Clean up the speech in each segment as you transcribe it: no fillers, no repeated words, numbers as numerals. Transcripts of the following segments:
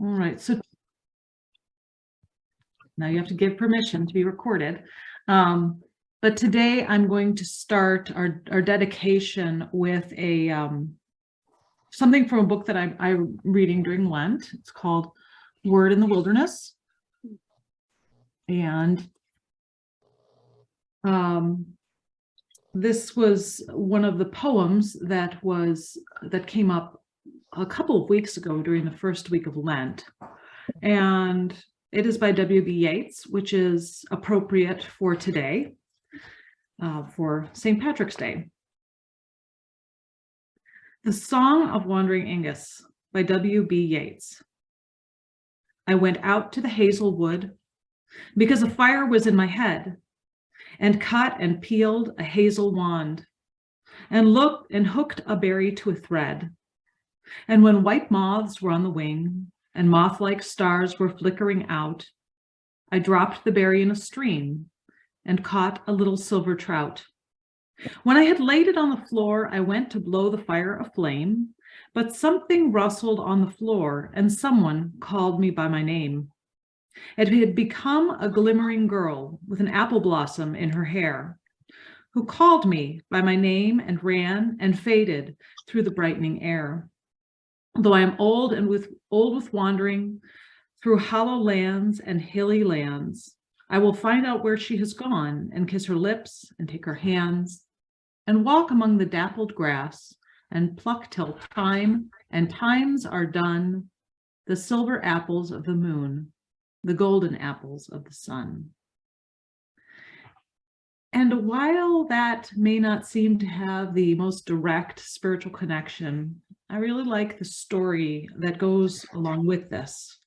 All right, so now you have to give permission to be recorded. But today I'm going to start our dedication with a something from a book that I'm reading during Lent. It's called Word in the Wilderness. And this was one of the poems that came up a couple of weeks ago during the first week of Lent. And it is by W.B. Yeats, which is appropriate for today, for St. Patrick's Day. The Song of Wandering Aengus by W.B. Yeats. I went out to the hazel wood because a fire was in my head, and cut and peeled a hazel wand, and looked and hooked a berry to a thread. And when white moths were on the wing, and moth-like stars were flickering out, I dropped the berry in a stream and caught a little silver trout. When I had laid it on the floor, I went to blow the fire aflame, but something rustled on the floor and someone called me by my name. It had become a glimmering girl with an apple blossom in her hair, who called me by my name and ran and faded through the brightening air. Though I am old with wandering through hollow lands and hilly lands, I will find out where she has gone and kiss her lips and take her hands and walk among the dappled grass and pluck till time and times are done the silver apples of the moon, the golden apples of the sun. And while that may not seem to have the most direct spiritual connection, I really like the story that goes along with this.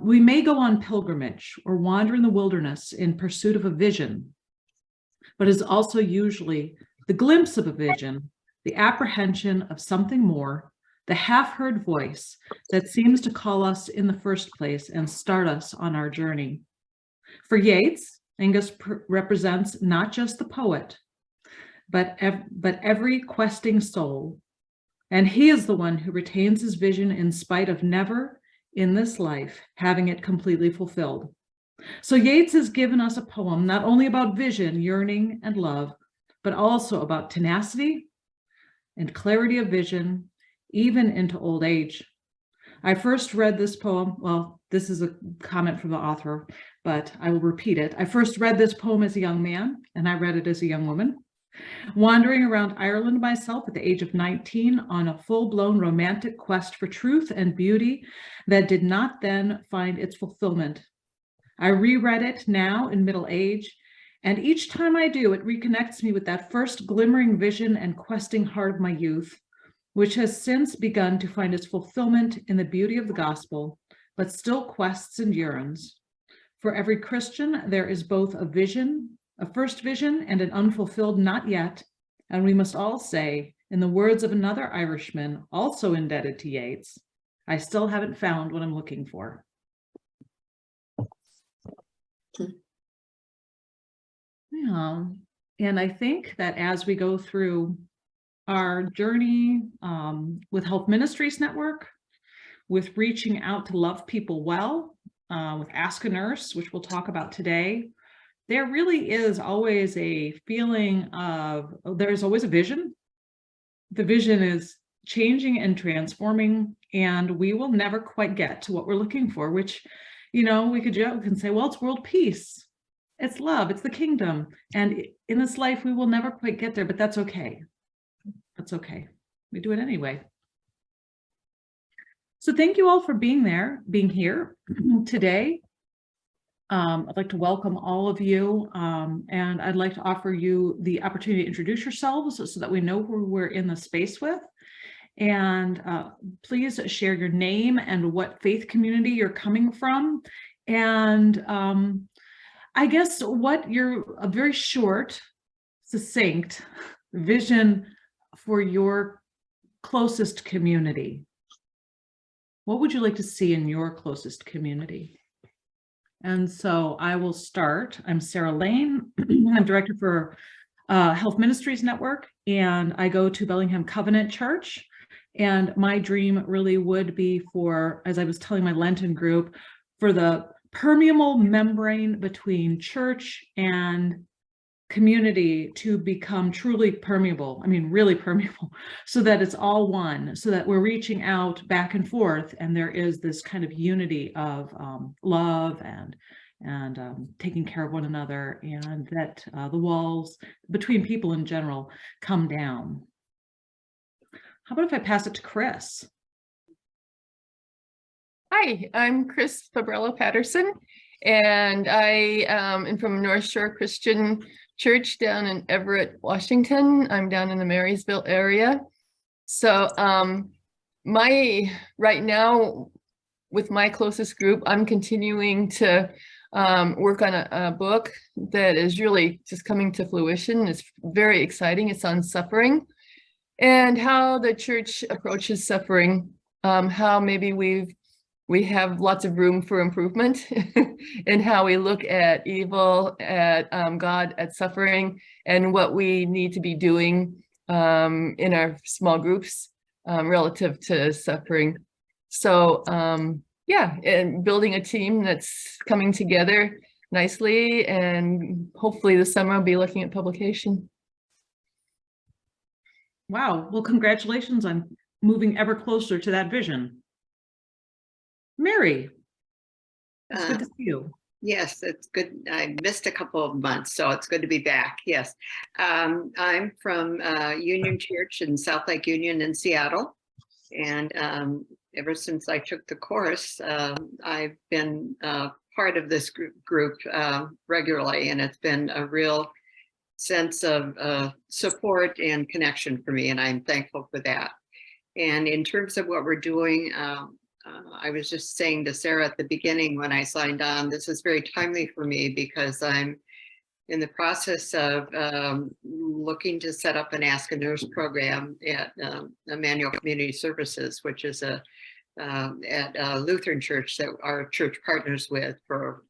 We may go on pilgrimage or wander in the wilderness in pursuit of a vision, but is also usually the glimpse of a vision, the apprehension of something more, the half-heard voice that seems to call us in the first place and start us on our journey. For Yeats, Aengus represents not just the poet, but every questing soul. And he is the one who retains his vision in spite of never, in this life, having it completely fulfilled. So Yeats has given us a poem not only about vision, yearning, and love, but also about tenacity and clarity of vision, even into old age. I first read this poem, well, this is a comment from the author, but I will repeat it. I first read this poem as a young man, and I read it as a young woman, wandering around Ireland myself at the age of 19 on a full-blown romantic quest for truth and beauty that did not then find its fulfillment. I reread it now in middle age, and each time I do, it reconnects me with that first glimmering vision and questing heart of my youth, which has since begun to find its fulfillment in the beauty of the gospel, but still quests and yearns. For every Christian, there is both a vision, a first vision, and an unfulfilled not yet, and we must all say, in the words of another Irishman, also indebted to Yeats, I still haven't found what I'm looking for. Yeah, and I think that as we go through our journey with Health Ministries Network, with reaching out to love people well, with Ask a Nurse, which we'll talk about today, there really is always a feeling of, there's always a vision. The vision is changing and transforming, and we will never quite get to what we're looking for, which, you know, we could joke and say, well, it's world peace. It's love, it's the kingdom. And in this life, we will never quite get there, but that's okay. That's okay. We do it anyway. So thank you all for being here today. I'd like to welcome all of you, and I'd like to offer you the opportunity to introduce yourselves so that we know who we're in the space with. And please share your name and what faith community you're coming from. And I guess what a very short, succinct vision for your closest community. What would you like to see in your closest community? And so I will start. I'm Sarah Lane. I'm director for Health Ministries Network, and I go to Bellingham Covenant Church. And my dream really would be for, as I was telling my Lenten group, for the permeable membrane between church and community to become truly permeable. I mean, really permeable, so that it's all one, so that we're reaching out back and forth, and there is this kind of unity of love and taking care of one another, and that the walls between people in general come down. How about if I pass it to Chris? Hi, I'm Chris Fabrello Patterson, and I am from North Shore Christian Church down in Everett, Washington. I'm down in the Marysville area. So right now with my closest group, I'm continuing to work on a book that is really just coming to fruition. It's very exciting. It's on suffering and how the church approaches suffering, how maybe we have lots of room for improvement in how we look at evil, at God, at suffering, and what we need to be doing in our small groups relative to suffering. So yeah, and building a team that's coming together nicely, and hopefully this summer I'll be looking at publication. Wow, well, congratulations on moving ever closer to that vision. Mary, it's good to see you. Yes, it's good. I missed a couple of months, so it's good to be back. Yes. I'm from Union Church in South Lake Union in Seattle. And ever since I took the course, I've been part of this group regularly, and it's been a real sense of support and connection for me, and I'm thankful for that. And in terms of what we're doing, I was just saying to Sarah at the beginning when I signed on, this is very timely for me because I'm in the process of looking to set up an Ask a Nurse program at Emmanuel Community Services, which is at a Lutheran church that our church partners with for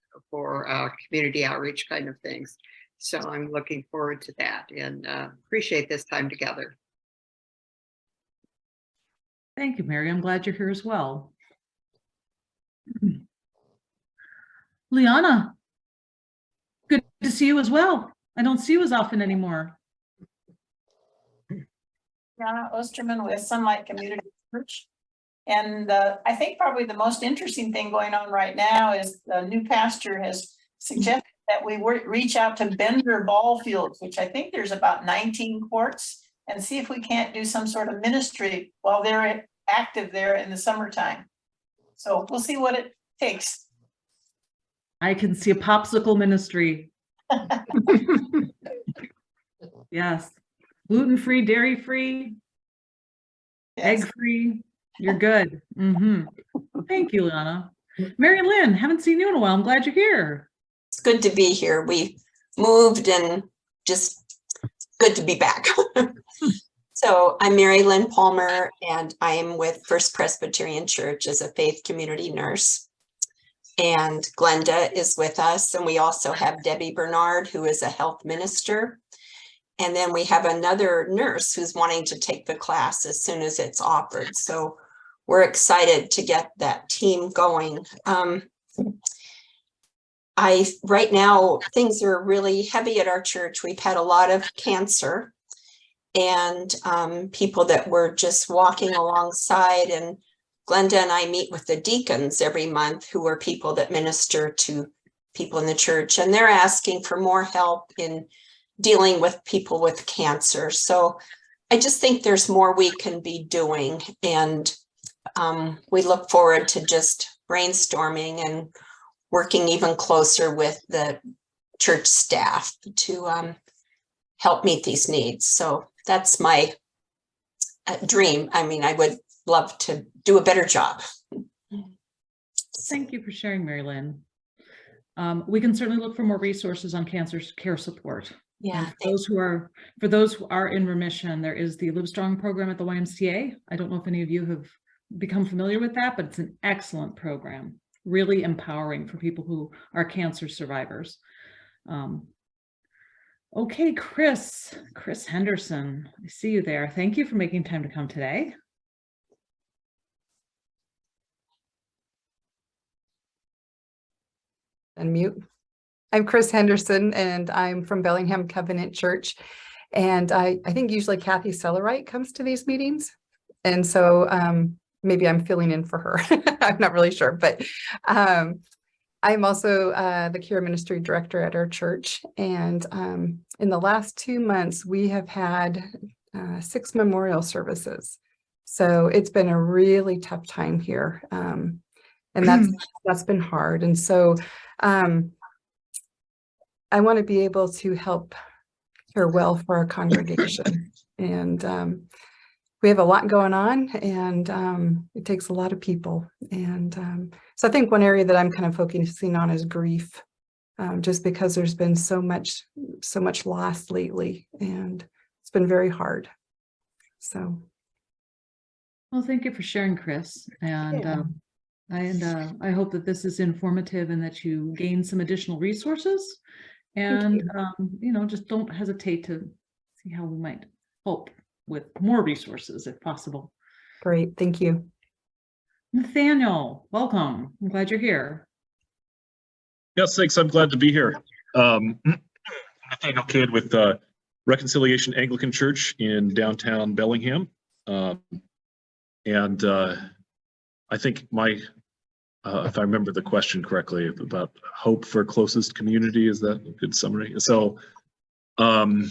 community outreach kind of things. So I'm looking forward to that and appreciate this time together. Thank you, Mary. I'm glad you're here as well. Liana, good to see you as well. I don't see you as often anymore. Liana Osterman with Sunlight Community Church. And I think probably the most interesting thing going on right now is the new pastor has suggested that we reach out to Bender ball fields, which I think there's about 19 courts, and see if we can't do some sort of ministry while they're active there in the summertime. So we'll see what it takes. I can see a popsicle ministry. Yes. Gluten-free, dairy-free, Yes. egg-free. You're good. Thank you, Liana. Mary Lynn, haven't seen you in a while. I'm glad you're here. It's good to be here. We moved and just good to be back. So I'm Mary Lynn Palmer, and I am with First Presbyterian Church as a faith community nurse. And Glenda is with us, and we also have Debbie Bernard, who is a health minister. And then we have another nurse who's wanting to take the class as soon as it's offered. So we're excited to get that team going. Right now, things are really heavy at our church. We've had a lot of cancer and people that were just walking alongside. And Glenda and I meet with the deacons every month, who are people that minister to people in the church. And they're asking for more help in dealing with people with cancer. So I just think there's more we can be doing. And we look forward to just brainstorming and working even closer with the church staff to help meet these needs. So that's my dream. I mean, I would love to do a better job. Thank you for sharing, Mary Lynn. We can certainly look for more resources on cancer care support. Yeah. For those who are in remission, there is the Live Strong program at the YMCA. I don't know if any of you have become familiar with that, but it's an excellent program, really empowering for people who are cancer survivors. Okay, Chris Henderson, I see you there. Thank you for making time to come today. Unmute. I'm Chris Henderson, and I'm from Bellingham Covenant Church. And I think usually Kathy Sellerite comes to these meetings. And so maybe I'm filling in for her. I'm not really sure, but I'm also the Care Ministry Director at our church. And in the last 2 months, we have had 6 memorial services. So it's been a really tough time here. And that's been hard. And so I want to be able to help care well for our congregation. And we have a lot going on, and it takes a lot of people. And so I think one area that I'm kind of focusing on is grief, just because there's been so much loss lately, and it's been very hard. So. Well, thank you for sharing, Chris. And I hope that this is informative and that you gain some additional resources. And, just don't hesitate to see how we might help with more resources if possible. Great. Thank you. Nathaniel, welcome. I'm glad you're here. Yes, thanks. I'm glad to be here. Nathaniel Kidd with Reconciliation Anglican Church in downtown Bellingham. I think if I remember the question correctly, about hope for closest community, is that a good summary? So we're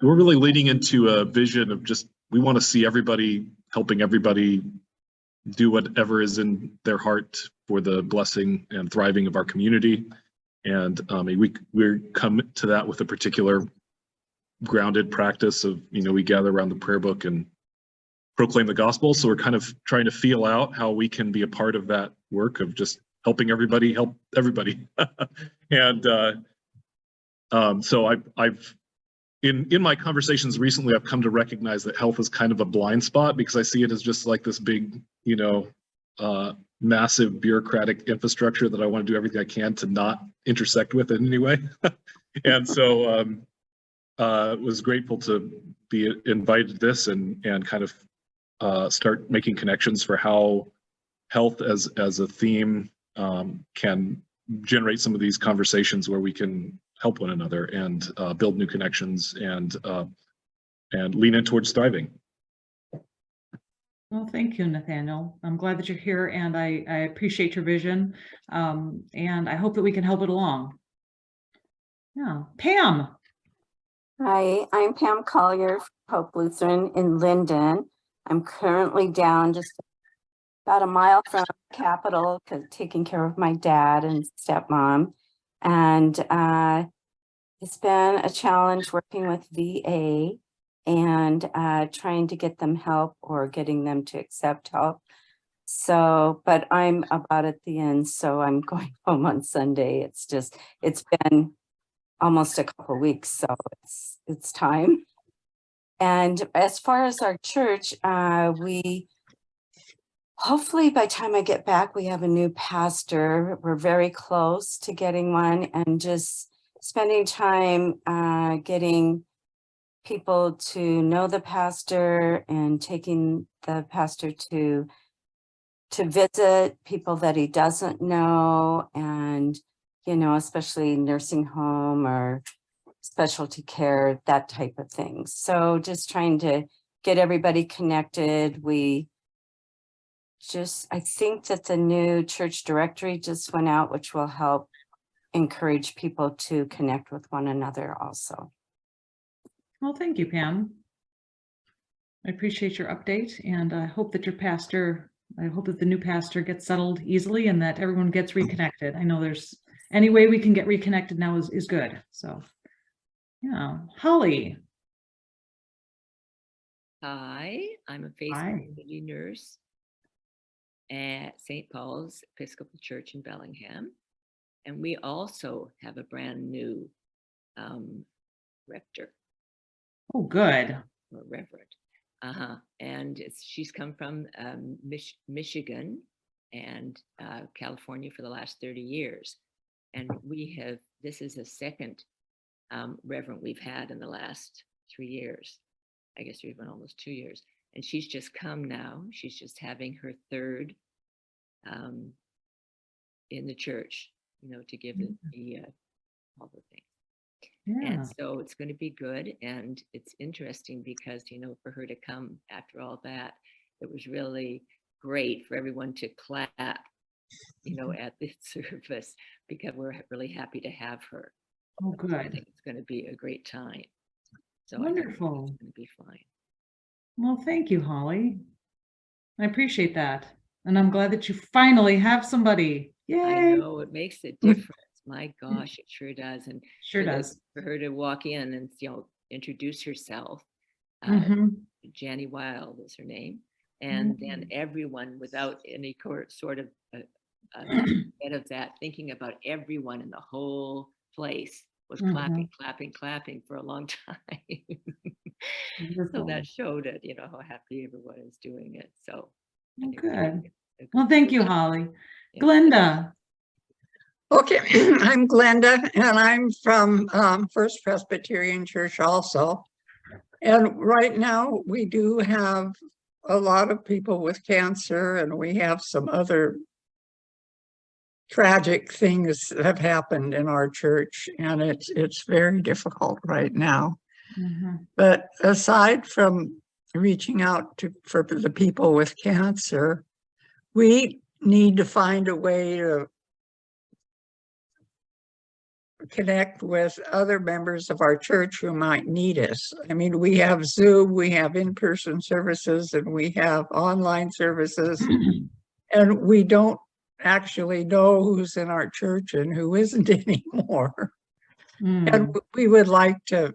really leading into a vision of just, we want to see everybody helping everybody do whatever is in their heart for the blessing and thriving of our community. And we come to that with a particular grounded practice of, we gather around the prayer book and proclaim the gospel. So we're kind of trying to feel out how we can be a part of that work of just helping everybody help everybody. And so I've in my conversations recently, I've come to recognize that health is kind of a blind spot, because I see it as just like this big, massive bureaucratic infrastructure that I want to do everything I can to not intersect with in any way. And so was grateful to be invited to this and kind of start making connections for how health as a theme can generate some of these conversations where we can help one another and build new connections and lean in towards thriving. Well, thank you, Nathaniel. I'm glad that you're here, and I appreciate your vision, and I hope that we can help it along. Yeah, Pam. Hi, I'm Pam Collier, Hope Lutheran in Linden. I'm currently down just about a mile from the Capitol, taking care of my dad and stepmom. And it's been a challenge working with VA and trying to get them help or getting them to accept help. So, but I'm about at the end, so I'm going home on Sunday. It's been almost a couple of weeks, so it's time. And as far as our church, we hopefully by the time I get back, we have a new pastor. We're very close to getting one, and just spending time getting people to know the pastor and taking the pastor to visit people that he doesn't know, and especially nursing home or specialty care, that type of thing. So just trying to get everybody connected. I think that the new church directory just went out, which will help encourage people to connect with one another also. Well, thank you, Pam. I appreciate your update, and I hope that the new pastor gets settled easily and that everyone gets reconnected. I know there's any way we can get reconnected now is good. So, yeah, Holly. Hi, I'm a faith community nurse at St. Paul's Episcopal Church in Bellingham. And we also have a brand new rector. Oh, good. Or reverend. And she's come from Michigan and California for the last 30 years. And this is the second reverend we've had in the last 3 years. I guess we've been almost 2 years. And she's just come now. She's just having her third in the church. to give it the all the things. Yeah. And so it's going to be good. And it's interesting because, for her to come after all that, it was really great for everyone to clap, at the service, because we're really happy to have her. Oh, So I good. think it's going to be a great time. So Wonderful. it's going to be fine. Well, thank you, Holly. I appreciate that. And I'm glad that you finally have somebody. I Yay. know it makes a difference. My gosh, it sure does. And Sure does. for her to walk in and introduce herself. Mhm. Janny Wild is her name, and then everyone, without any sort of head of that, thinking about everyone in the whole place was clapping, clapping, clapping for a long time. So that showed it, how happy everyone is doing it. So I think we're doing Good. a good Well, thank you, job. Holly. Yeah. Glenda. Okay, I'm Glenda, and I'm from First Presbyterian Church also. And right now, we do have a lot of people with cancer, and we have some other tragic things that have happened in our church, and it's very difficult right now. But aside from reaching out for the people with cancer, we need to find a way to connect with other members of our church who might need us. I mean, we have Zoom, we have in-person services, and we have online services, and we don't actually know who's in our church and who isn't anymore. And we would like to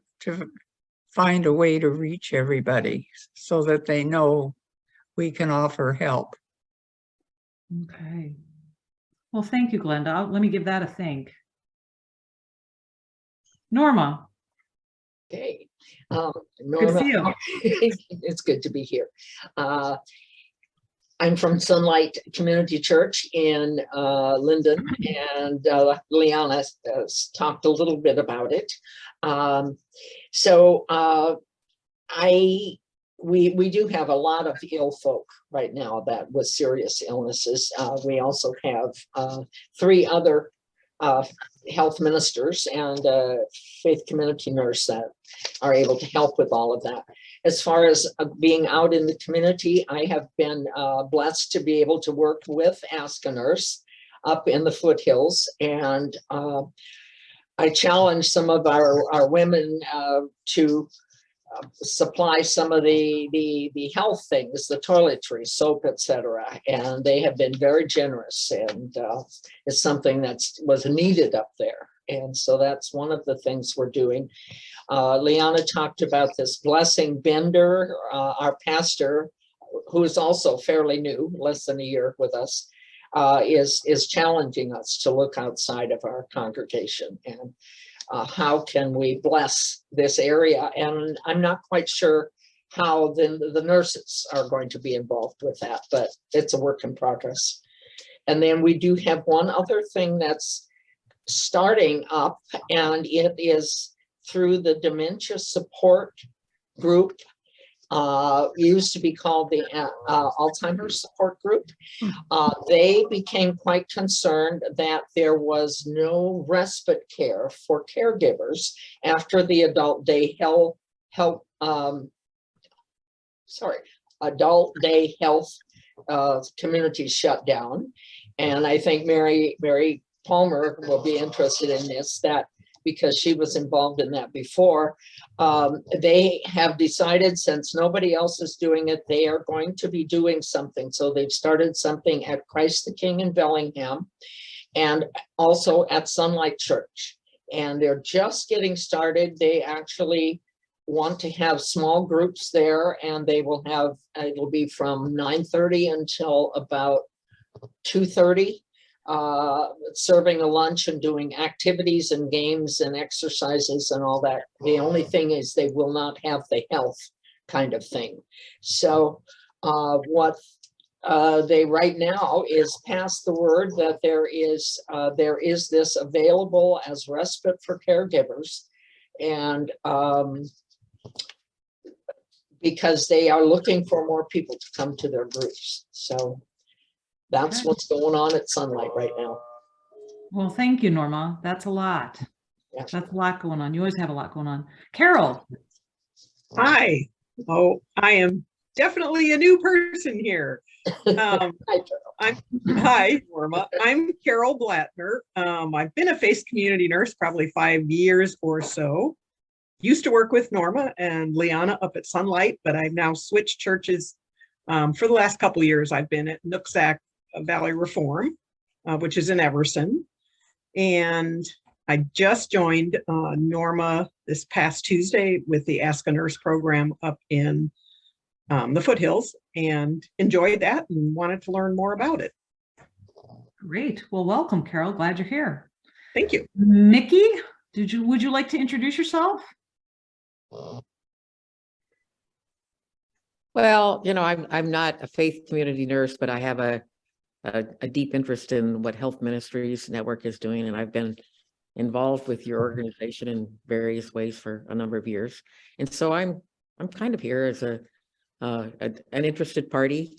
find a way to reach everybody so that they know we can offer help. Okay. Well, thank you, Glenda. Let me give that a think. Norma. Okay. Good Norma, to see you. it's good to be here. I'm from Sunlight Community Church in Linden, and Liana has talked a little bit about it. We do have a lot of ill folk right now that with serious illnesses. We also have 3 other health ministers and a faith community nurse that are able to help with all of that. As far as being out in the community, I have been blessed to be able to work with Ask a Nurse up in the foothills, and I challenge some of our women to supply some of the health things, the toiletries, soap, etc. And they have been very generous, and it's something that was needed up there. And so that's one of the things we're doing. Liana talked about this blessing Bender, our pastor, who is also fairly new, less than a year with us, is challenging us to look outside of our congregation and how can we bless this area? And I'm not quite sure how the nurses are going to be involved with that, but it's a work in progress. And then we do have one other thing that's starting up, and it is through the dementia support group. Used to be called the Alzheimer's support group. They became quite concerned that there was no respite care for caregivers after the adult day health community shut down. And I think Mary Palmer will be interested in this, that because she was involved in that before. They have decided, since nobody else is doing it, they are going to be doing something. So they've started something at Christ the King in Bellingham and also at Sunlight Church. And they're just getting started. They actually want to have small groups there, and they will have, it'll be from 9:30 until about 2:30. Serving a lunch and doing activities and games and exercises and all that. The only thing is they will not have the health kind of thing. So what they right now is pass the word that there is this available as respite for caregivers, and because they are looking for more people to come to their groups. So that's what's going on at Sunlight right now. Well, thank you, Norma. That's a lot. Yeah. That's a lot going on. You always have a lot going on. Carol. Hi. Oh, I am definitely a new person here. Hi, Norma. I'm Carol Blattner. I've been a FACE community nurse probably 5 years or so. Used to work with Norma and Liana up at Sunlight, but I've now switched churches. For the last couple of years, I've been at Nooksack Valley Reform, which is in Everson. And I just joined Norma this past Tuesday with the Ask a Nurse program up in the foothills, and enjoyed that and wanted to learn more about it. Great. Well, welcome, Carol. Glad you're here. Thank you. Mickey, would you like to introduce yourself? Well, you know, I'm not a faith community nurse, but I have a deep interest in what Health Ministries Network is doing, and I've been involved with your organization in various ways for a number of years. And so I'm kind of here as an interested party,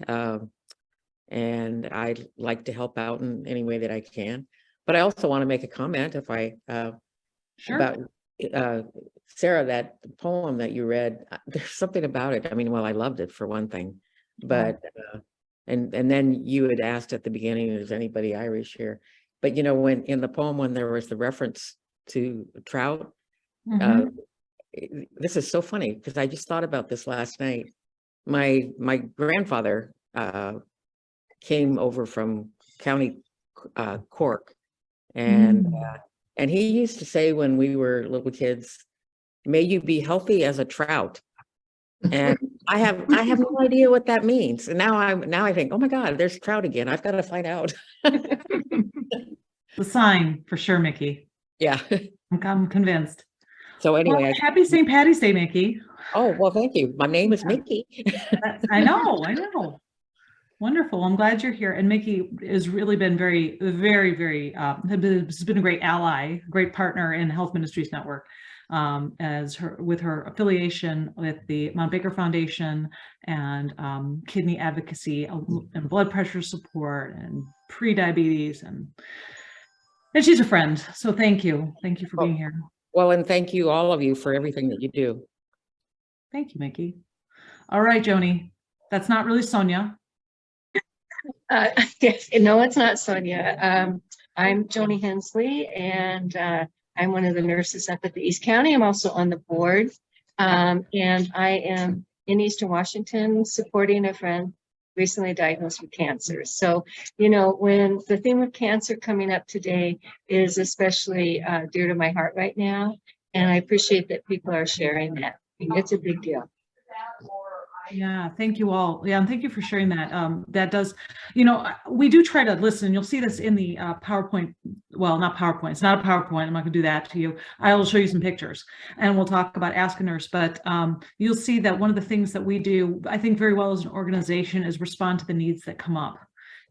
and I'd like to help out in any way that I can. But I also want to make a comment, if I Sure. about Sarah, that poem that you read. There's something about it. I mean, well, I loved it for one thing, but and then you had asked at the beginning, is anybody Irish here? But you know, when in the poem, when there was the reference to trout, this is so funny because I just thought about this last night. My grandfather came over from County Cork, and he used to say when we were little kids, "May you be healthy as a trout." And I have no idea what that means. And now I think, oh my God, there's trout again. I've got to find out. The sign for sure, Mickey. Yeah. I'm convinced. So anyway, well, happy St. Patty's Day, Mickey. Oh, well, thank you. My name is Mickey. I know. Wonderful. I'm glad you're here. And Mickey has really been very, very, very, has been a great ally, great partner in Health Ministries Network, with her affiliation with the Mount Baker Foundation and kidney advocacy and blood pressure support and pre-diabetes, and she's a friend. So thank you for being here. Well, and thank you, all of you, for everything that you do. Thank you, Mickey. All right, Joni. That's not really Sonia. Yes, no, it's not Sonia. I'm Joni Hensley, and I'm one of the nurses up at the East County. I'm also on the board, and I am in Eastern Washington supporting a friend recently diagnosed with cancer. So, you know, when the theme of cancer coming up today is especially dear to my heart right now, and I appreciate that people are sharing that. It's a big deal. Yeah, thank you all. Yeah, and thank you for sharing that. That does, you know, we do try to listen. You'll see this in the PowerPoint. Well, not PowerPoint. It's not a PowerPoint. I'm not going to do that to you. I will show you some pictures, and we'll talk about Ask a Nurse. But you'll see that one of the things that we do, I think, very well as an organization, is respond to the needs that come up.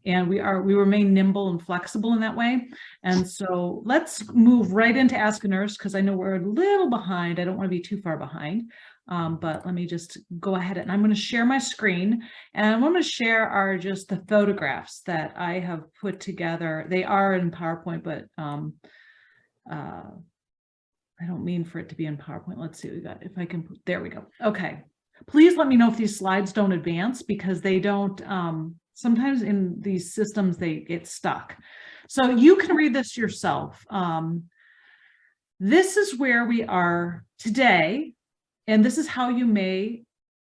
And we remain nimble and flexible in that way. And so let's move right into Ask a Nurse, because I know we're a little behind. I don't want to be too far behind. But let me just go ahead, and I'm going to share my screen, and what I'm going to share just the photographs that I have put together. They are in PowerPoint, but I don't mean for it to be in PowerPoint. Let's see what we got. If I can, there we go. Okay. Please let me know if these slides don't advance, because they don't, sometimes in these systems, they get stuck. So you can read this yourself. This is where we are today. And this is how you may,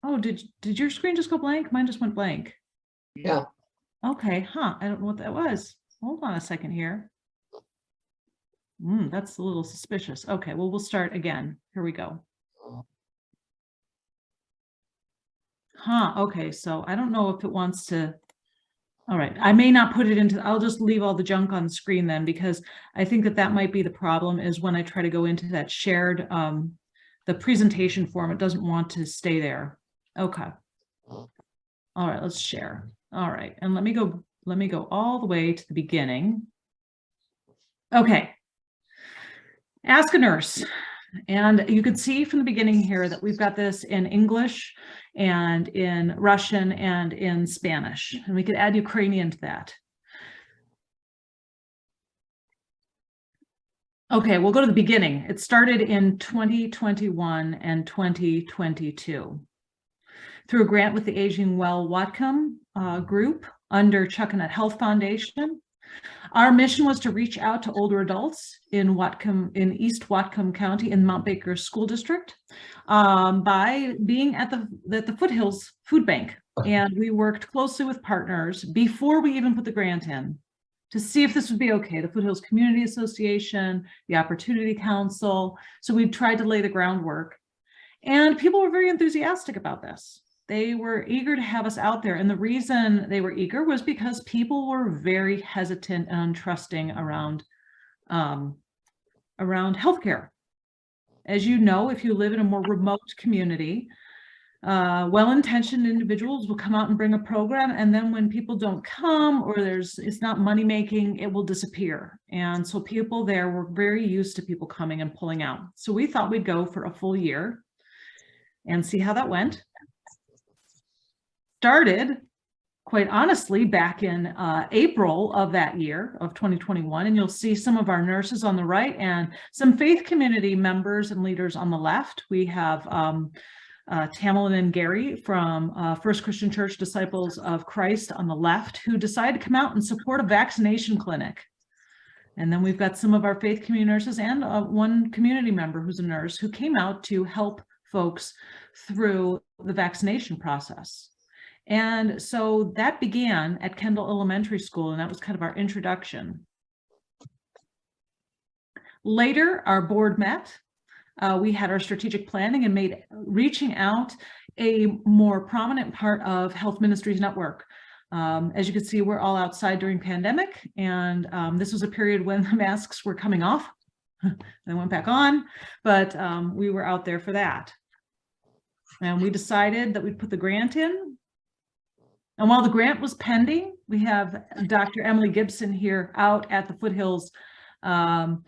oh, did your screen just go blank? Mine just went blank. Yeah. Okay, I don't know what that was. Hold on a second here. That's a little suspicious. Okay, well, we'll start again. Here we go. Okay, so I don't know if it wants to, all right, I may not put it into, I'll just leave all the junk on the screen then, because I think that might be the problem, is when I try to go into that shared, the presentation form, it doesn't want to stay there. Okay. All right, let's share. All right, and let me go all the way to the beginning. Okay. Ask a Nurse. And you can see from the beginning here that we've got this in English and in Russian and in Spanish, and we could add Ukrainian to that. Okay, we'll go to the beginning. It started in 2021 and 2022 through a grant with the Aging Well Whatcom group under Chuckanut Health Foundation. Our mission was to reach out to older adults in East Whatcom County in Mount Baker School District by being at the Foothills Food Bank. And we worked closely with partners before we even put the grant in to see if this would be okay. The Foothills Community Association, the Opportunity Council. So we tried to lay the groundwork. And people were very enthusiastic about this. They were eager to have us out there. And the reason they were eager was because people were very hesitant and untrusting around healthcare. As you know, if you live in a more remote community, well-intentioned individuals will come out and bring a program, and then when people don't come or it's not money making, it will disappear. And so people there were very used to people coming and pulling out. So we thought we'd go for a full year and see how that went. Started, quite honestly, back in April of that year of 2021, and you'll see some of our nurses on the right and some faith community members and leaders on the left. We have Tamerlan and Gary from First Christian Church Disciples of Christ on the left, who decided to come out and support a vaccination clinic. And then we've got some of our faith community nurses and one community member who's a nurse who came out to help folks through the vaccination process. And so that began at Kendall Elementary School, and that was kind of our introduction. Later, our board met. We had our strategic planning and made reaching out a more prominent part of Health Ministries Network. As you can see, we're all outside during pandemic, and this was a period when the masks were coming off. They went back on, but we were out there for that. And we decided that we'd put the grant in. And while the grant was pending, we have Dr. Emily Gibson here out at the Foothills, out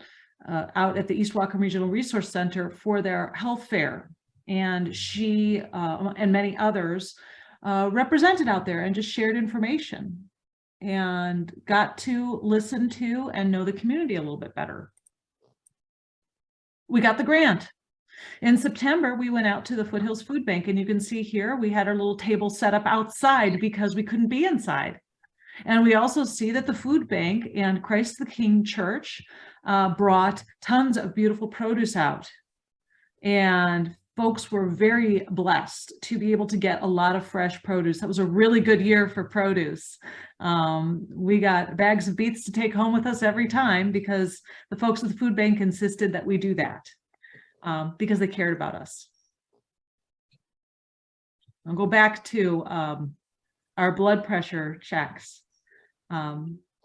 at the East Whatcom Regional Resource Center for their health fair. And she and many others represented out there and just shared information and got to listen to and know the community a little bit better. We got the grant. In September, we went out to the Foothills Food Bank, and you can see here we had our little table set up outside because we couldn't be inside. And we also see that the food bank and Christ the King Church brought tons of beautiful produce out. And folks were very blessed to be able to get a lot of fresh produce. That was a really good year for produce. We got bags of beets to take home with us every time because the folks at the food bank insisted that we do that. Because they cared about us. I'll go back to our blood pressure checks.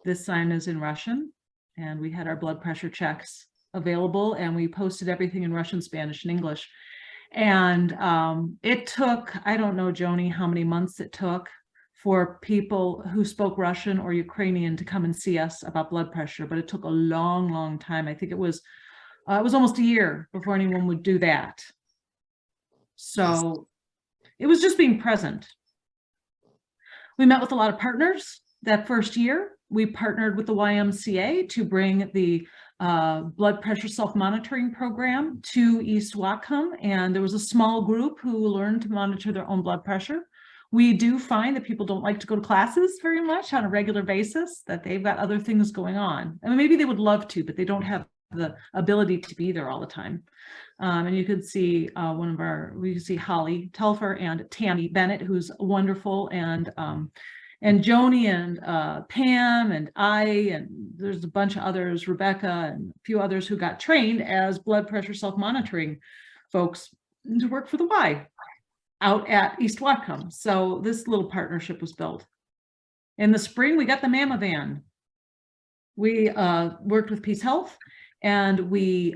This sign is in Russian, and we had our blood pressure checks available, and we posted everything in Russian, Spanish, and English. And it took, I don't know, Joni, how many months it took for people who spoke Russian or Ukrainian to come and see us about blood pressure, but it took a long, long time. I think it was almost a year before anyone would do that. So it was just being present. We met with a lot of partners that first year. We partnered with the YMCA to bring the blood pressure self-monitoring program to East Whatcom, and there was a small group who learned to monitor their own blood pressure. We do find that people don't like to go to classes very much on a regular basis, that they've got other things going on. I mean, maybe they would love to, but they don't have the ability to be there all the time. And you could see we can see Holly Telfer and Tammy Bennett, who's wonderful, and Joni and Pam and and there's a bunch of others, Rebecca and a few others who got trained as blood pressure self-monitoring folks to work for the Y out at East Whatcom. So this little partnership was built. In the spring, we got the Mama Van. We worked with Peace Health, and we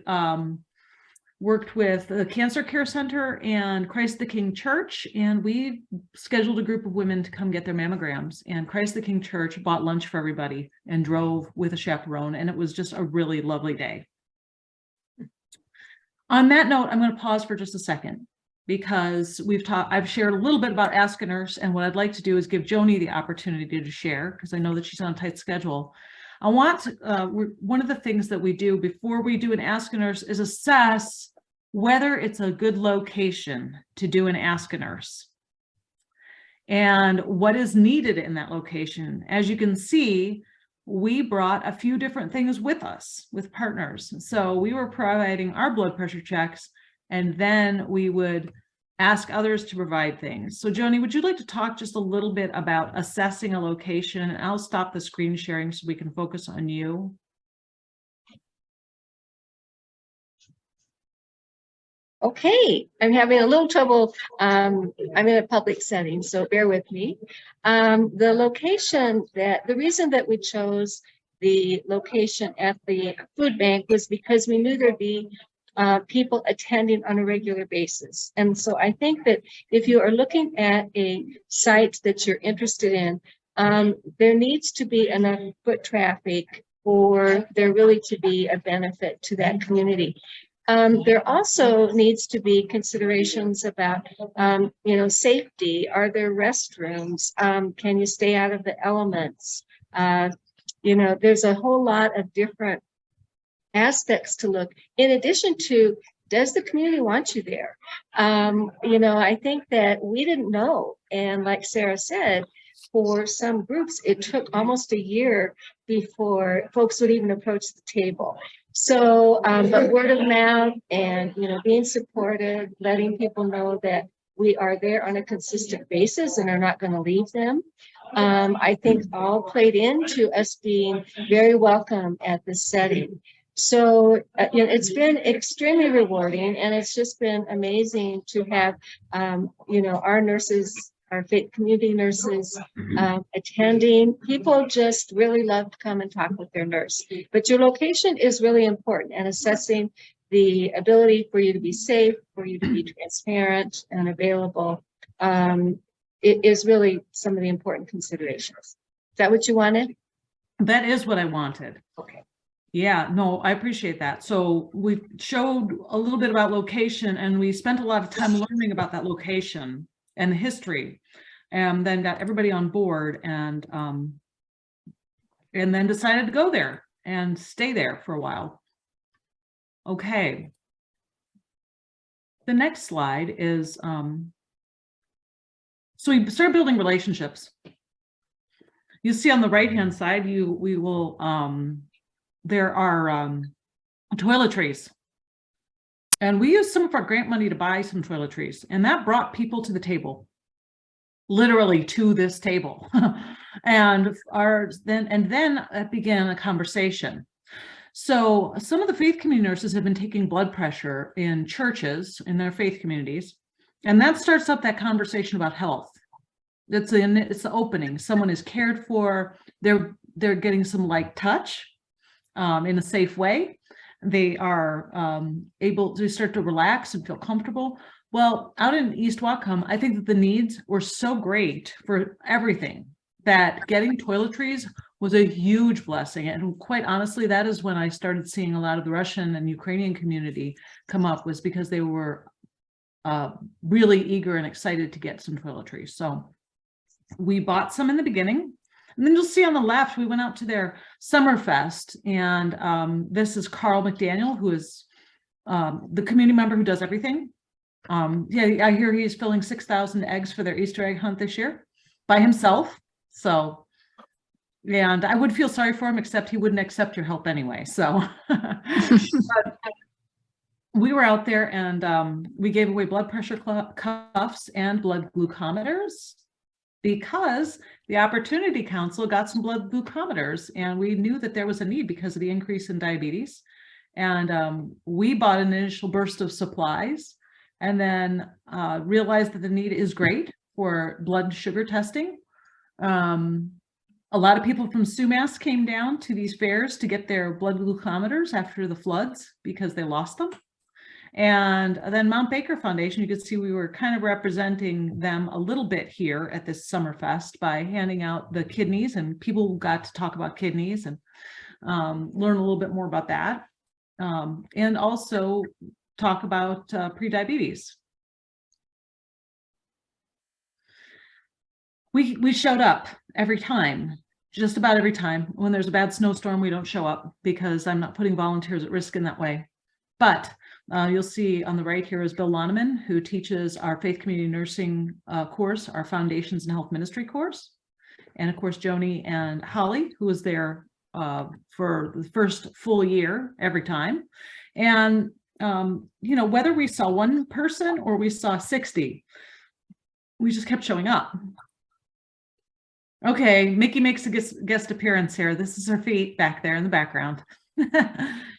worked with the Cancer Care Center and Christ the King Church, and we scheduled a group of women to come get their mammograms. And Christ the King Church bought lunch for everybody and drove with a chaperone, and it was just a really lovely day. On that note, I'm going to pause for just a second because I've shared a little bit about Ask a Nurse, and what I'd like to do is give Joni the opportunity to share, because I know that she's on a tight schedule. one of the things that we do before we do an Ask a Nurse is assess whether it's a good location to do an Ask a Nurse and what is needed in that location. As you can see, we brought a few different things with us, with partners. So we were providing our blood pressure checks, and then we would ask others to provide things. So Joni, would you like to talk just a little bit about assessing a location? And I'll stop the screen sharing so we can focus on you. Okay, I'm having a little trouble. I'm in a public setting, so bear with me. The location the reason that we chose the location at the food bank was because we knew there'd be people attending on a regular basis. And so I think that if you are looking at a site that you're interested in, there needs to be enough foot traffic for there really to be a benefit to that community. There also needs to be considerations about, safety. Are there restrooms? Can you stay out of the elements? There's a whole lot of different aspects to look, in addition to, does the community want you there? I think that we didn't know. And like Sarah said, for some groups, it took almost a year before folks would even approach the table. So, but word of mouth and, being supported, letting people know that we are there on a consistent basis and are not going to leave them. I think all played into us being very welcome at this setting. So, it's been extremely rewarding, and it's just been amazing to have, our nurses, our community nurses attending. People just really love to come and talk with their nurse. But your location is really important, and assessing the ability for you to be safe, for you to be transparent and available, it is really some of the important considerations. Is that what you wanted? That is what I wanted. Okay. Yeah, no, I appreciate that. So we showed a little bit about location, and we spent a lot of time learning about that location and the history, and then got everybody on board, and then decided to go there and stay there for a while. Okay. The next slide is, so we started building relationships. You see on the right-hand side, there are toiletries. And we used some of our grant money to buy some toiletries, and that brought people to the table, literally to this table. and then it began a conversation. So some of the faith community nurses have been taking blood pressure in churches, in their faith communities, and that starts up that conversation about health. It's the opening. Someone is cared for. They're getting some light touch in a safe way. They are able to start to relax and feel comfortable. Well, out in East Whatcom, I think that the needs were so great for everything that getting toiletries was a huge blessing. And quite honestly, that is when I started seeing a lot of the Russian and Ukrainian community come up, was because they were really eager and excited to get some toiletries. So we bought some in the beginning. And then you'll see on the left, we went out to their Summerfest, and this is Carl McDaniel, who is the community member who does everything. Yeah, I hear he's filling 6,000 eggs for their Easter egg hunt this year by himself. So, and I would feel sorry for him, except he wouldn't accept your help anyway. So but we were out there, and we gave away blood pressure cuffs and blood glucometers, because the Opportunity Council got some blood glucometers, and we knew that there was a need because of the increase in diabetes. And we bought an initial burst of supplies, and then realized that the need is great for blood sugar testing. A lot of people from Sumas came down to these fairs to get their blood glucometers after the floods because they lost them. And then Mount Baker Foundation, you could see we were kind of representing them a little bit here at this Summerfest by handing out the kidneys, and people got to talk about kidneys and learn a little bit more about that. And also talk about prediabetes. We showed up every time, just about every time. When there's a bad snowstorm, we don't show up because I'm not putting volunteers at risk in that way. But you'll see on the right here is Bill Loneman, who teaches our faith community nursing course, our foundations and health ministry course. And of course, Joni and Holly, who was there for the first full year every time. And, you know, whether we saw one person or we saw 60, we just kept showing up. Okay, Mickey makes a guest appearance here. This is her feet back there in the background.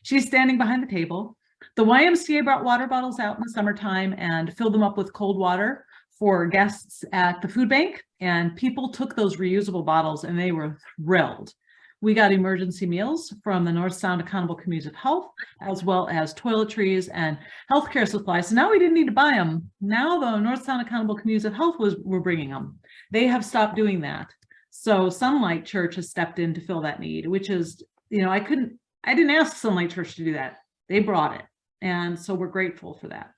She's standing behind the table. The YMCA brought water bottles out in the summertime and filled them up with cold water for guests at the food bank. And people took those reusable bottles and they were thrilled. We got emergency meals from the North Sound Accountable Communities of Health, as well as toiletries and healthcare supplies. So now we didn't need to buy them. Now the North Sound Accountable Communities of Health were bringing them. They have stopped doing that. So Sunlight Church has stepped in to fill that need, which is, you know, I didn't ask Sunlight Church to do that. They brought it. And so we're grateful for that.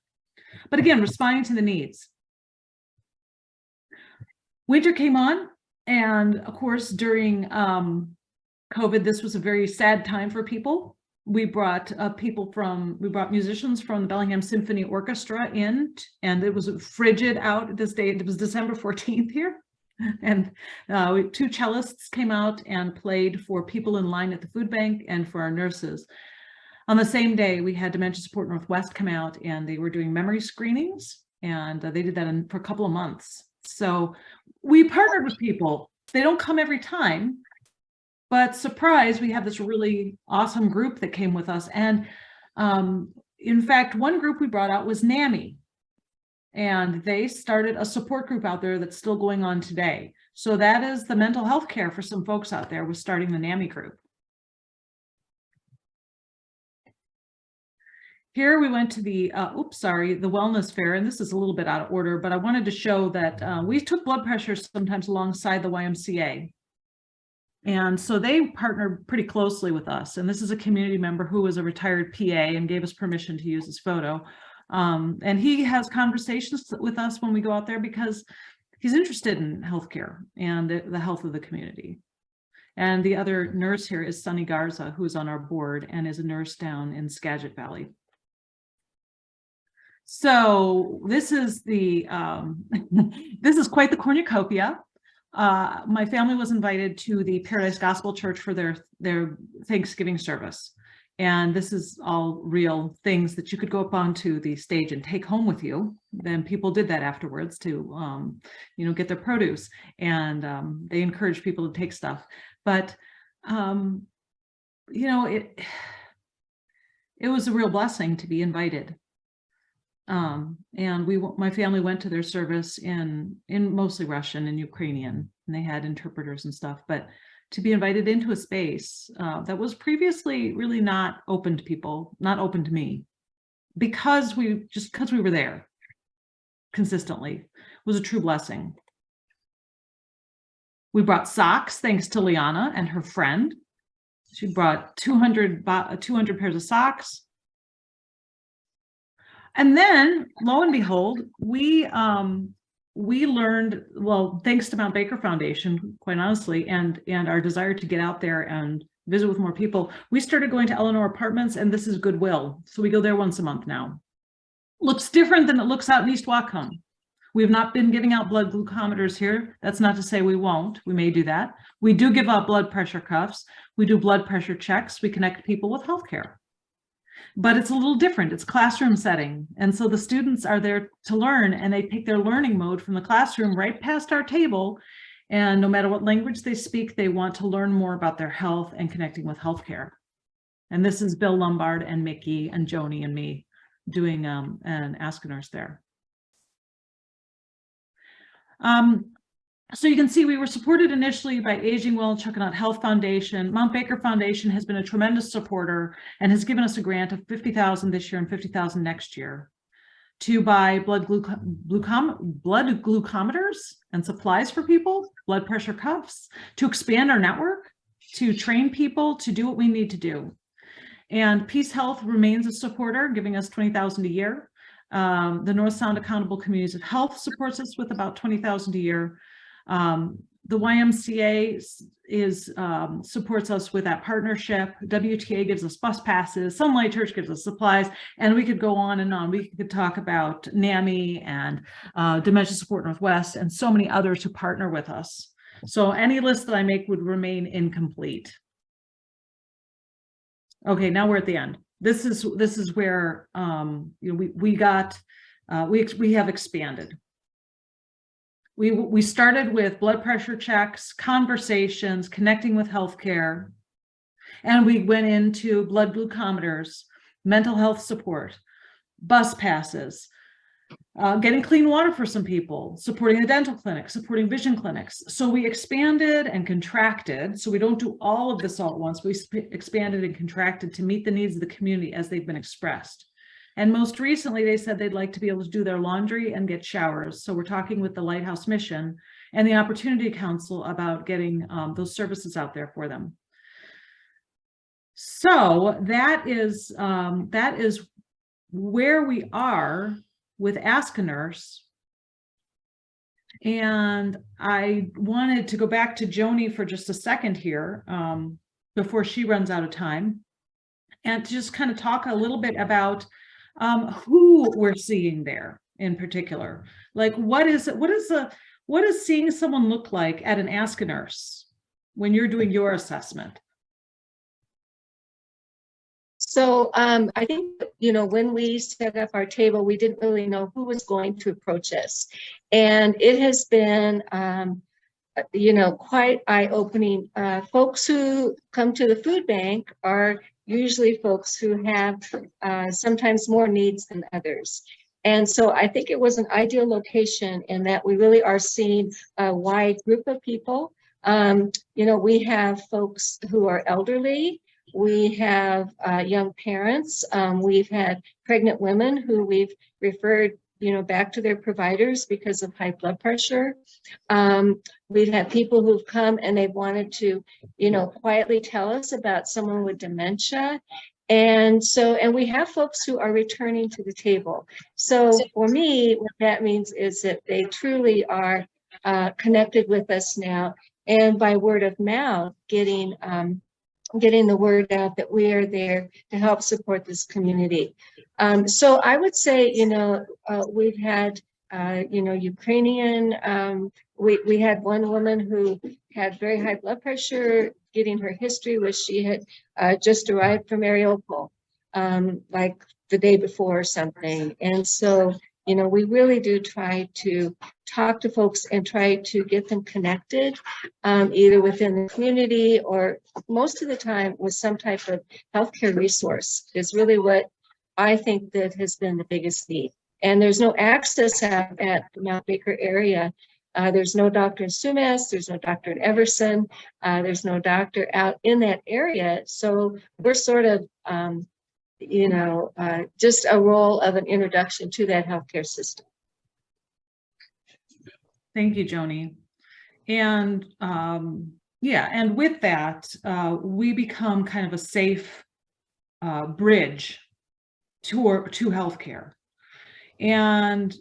But again, responding to the needs. Winter came on, and of course, during COVID, this was a very sad time for people. We brought musicians from the Bellingham Symphony Orchestra in, and it was frigid out this day. It was December 14th here. And two cellists came out and played for people in line at the food bank and for our nurses. On the same day, we had Dementia Support Northwest come out, and they were doing memory screenings, and they did that for a couple of months. So we partnered with people. They don't come every time, but surprise, we have this really awesome group that came with us. And in fact, one group we brought out was NAMI. And they started a support group out there that's still going on today. So that is the mental health care for some folks out there, was starting the NAMI group. Here we went to the, the wellness fair, and this is a little bit out of order, but I wanted to show that we took blood pressure sometimes alongside the YMCA. And so they partnered pretty closely with us. And this is a community member who was a retired PA and gave us permission to use his photo. And he has conversations with us when we go out there because he's interested in healthcare and the health of the community. And the other nurse here is Sunny Garza, who's on our board and is a nurse down in Skagit Valley. So this is the this is quite the cornucopia. My family was invited to the Paradise Gospel Church for their Thanksgiving service. And this is all real things that you could go up onto the stage and take home with you. Then people did that afterwards to, you know, get their produce, and they encourage people to take stuff. But, you know, it was a real blessing to be invited. And my family went to their service in mostly Russian and Ukrainian, and they had interpreters and stuff. But to be invited into a space that was previously really not open to people, not open to me, because we were there consistently, was a true blessing. We brought socks thanks to Liana and her friend. She brought 200 pairs of socks. And then, lo and behold, we learned, well, thanks to Mount Baker Foundation, quite honestly, and our desire to get out there and visit with more people, we started going to Eleanor Apartments, and this is Goodwill. So we go there once a month now. Looks different than it looks out in East Whatcom. We have not been giving out blood glucometers here. That's not to say we won't. We may do that. We do give out blood pressure cuffs. We do blood pressure checks. We connect people with healthcare. But it's a little different. It's classroom setting. And so the students are there to learn, and they take their learning mode from the classroom right past our table. And no matter what language they speak, they want to learn more about their health and connecting with healthcare. And this is Bill Lombard and Mickey and Joni and me doing an Ask a Nurse there. So you can see we were supported initially by Aging Well and Chuckanut Health Foundation. Mount Baker Foundation has been a tremendous supporter and has given us a grant of $50,000 this year and $50,000 next year to buy blood glucometers and supplies for people, blood pressure cuffs, to expand our network, to train people to do what we need to do. And Peace Health remains a supporter, giving us $20,000 a year. The North Sound Accountable Communities of Health supports us with about $20,000 a year. The YMCA supports us with that partnership. WTA gives us bus passes. Sunlight Church gives us supplies, and we could go on and on. We could talk about NAMI and Dementia Support Northwest and so many others who partner with us. So any list that I make would remain incomplete. Okay, now we're at the end. This is where we have expanded. We started with blood pressure checks, conversations, connecting with healthcare, and we went into blood glucometers, mental health support, bus passes, getting clean water for some people, supporting a dental clinic, supporting vision clinics. So we expanded and contracted. So we don't do all of this all at once. We expanded and contracted to meet the needs of the community as they've been expressed. And most recently, they said they'd like to be able to do their laundry and get showers. So we're talking with the Lighthouse Mission and the Opportunity Council about getting those services out there for them. So that is where we are with Ask a Nurse. And I wanted to go back to Joni for just a second here before she runs out of time, and to just kind of talk a little bit about who we're seeing there in particular. Like, what is seeing someone look like at an Ask a Nurse when you're doing your assessment? So I think, when we set up our table, we didn't really know who was going to approach us. And it has been, quite eye-opening. Folks who come to the food bank are usually folks who have sometimes more needs than others. And so I think it was an ideal location in that we really are seeing a wide group of people. We have folks who are elderly. We have young parents. We've had pregnant women who we've referred, back to their providers because of high blood pressure. We've had people who've come and they've wanted to, quietly tell us about someone with dementia. And we have folks who are returning to the table. So for me, what that means is that they truly are connected with us now. And by word of mouth, getting the word out that we are there to help support this community. So I would say, we've had, Ukrainian, we had one woman who had very high blood pressure. Getting her history was she had just arrived from Mariupol, like the day before or something. And so, we really do try to talk to folks and try to get them connected, either within the community or most of the time with some type of healthcare resource is really what I think that has been the biggest need. And there's no access at the Mount Baker area. There's no doctor in Sumas, there's no doctor in Everson, there's no doctor out in that area. So we're sort of, just a role of an introduction to that healthcare system. Thank you, Joni. And and with that, we become kind of a safe bridge to healthcare. And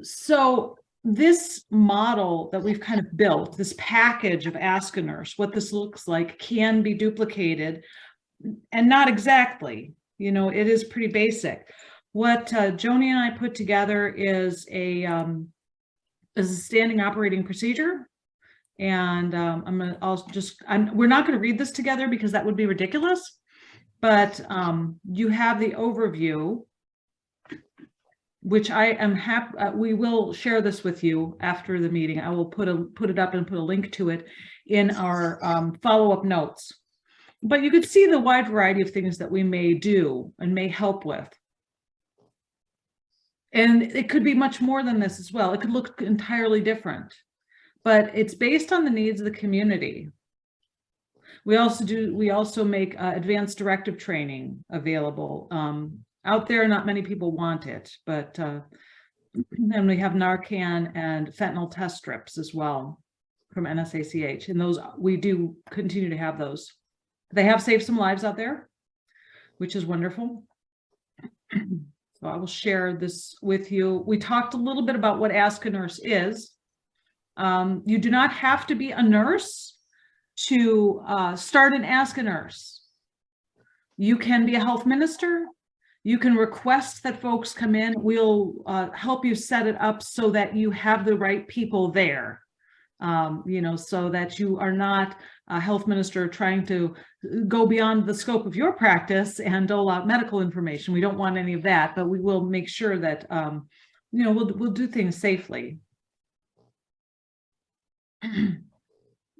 so this model that we've kind of built, this package of Ask a Nurse, what this looks like can be duplicated, and not exactly, it is pretty basic. What Joni and I put together is a standing operating procedure. And we're not going to read this together because that would be ridiculous, but you have the overview, which I am happy, we will share this with you after the meeting. I will put it up and put a link to it in our follow-up notes. But you could see the wide variety of things that we may do and may help with. And it could be much more than this as well. It could look entirely different, but it's based on the needs of the community. We also make advanced directive training available. Out there, not many people want it, but then we have Narcan and fentanyl test strips as well from NSACH, and those we do continue to have those. They have saved some lives out there, which is wonderful. So I will share this with you. We talked a little bit about what Ask a Nurse is. You do not have to be a nurse to start and Ask a Nurse. You can be a health minister. You can request that folks come in. We'll help you set it up so that you have the right people there. So that you are not a health minister trying to go beyond the scope of your practice and dole out medical information. We don't want any of that, but we will make sure that, we'll do things safely.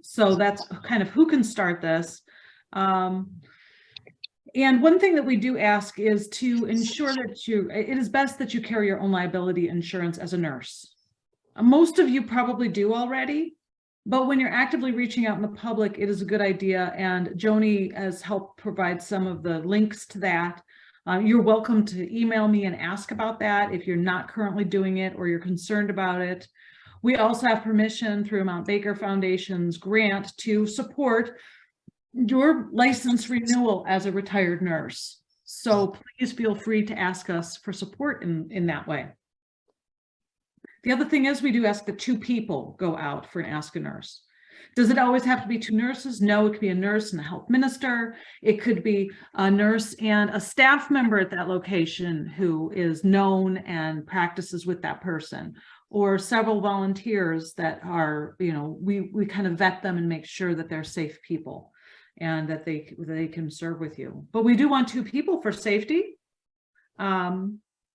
So that's kind of who can start this. And one thing that we do ask is to ensure that it is best that you carry your own liability insurance as a nurse. Most of you probably do already, but when you're actively reaching out in the public, it is a good idea. And Joni has helped provide some of the links to that. You're welcome to email me and ask about that if you're not currently doing it or you're concerned about it. We also have permission through Mount Baker Foundation's grant to support your license renewal as a retired nurse. So please feel free to ask us for support in that way. The other thing is we do ask that 2 people go out for an Ask a Nurse. Does it always have to be 2 nurses? No, it could be a nurse and a health minister. It could be a nurse and a staff member at that location who is known and practices with that person, or several volunteers that are, we kind of vet them and make sure that they're safe people and that they can serve with you. But we do want 2 people for safety.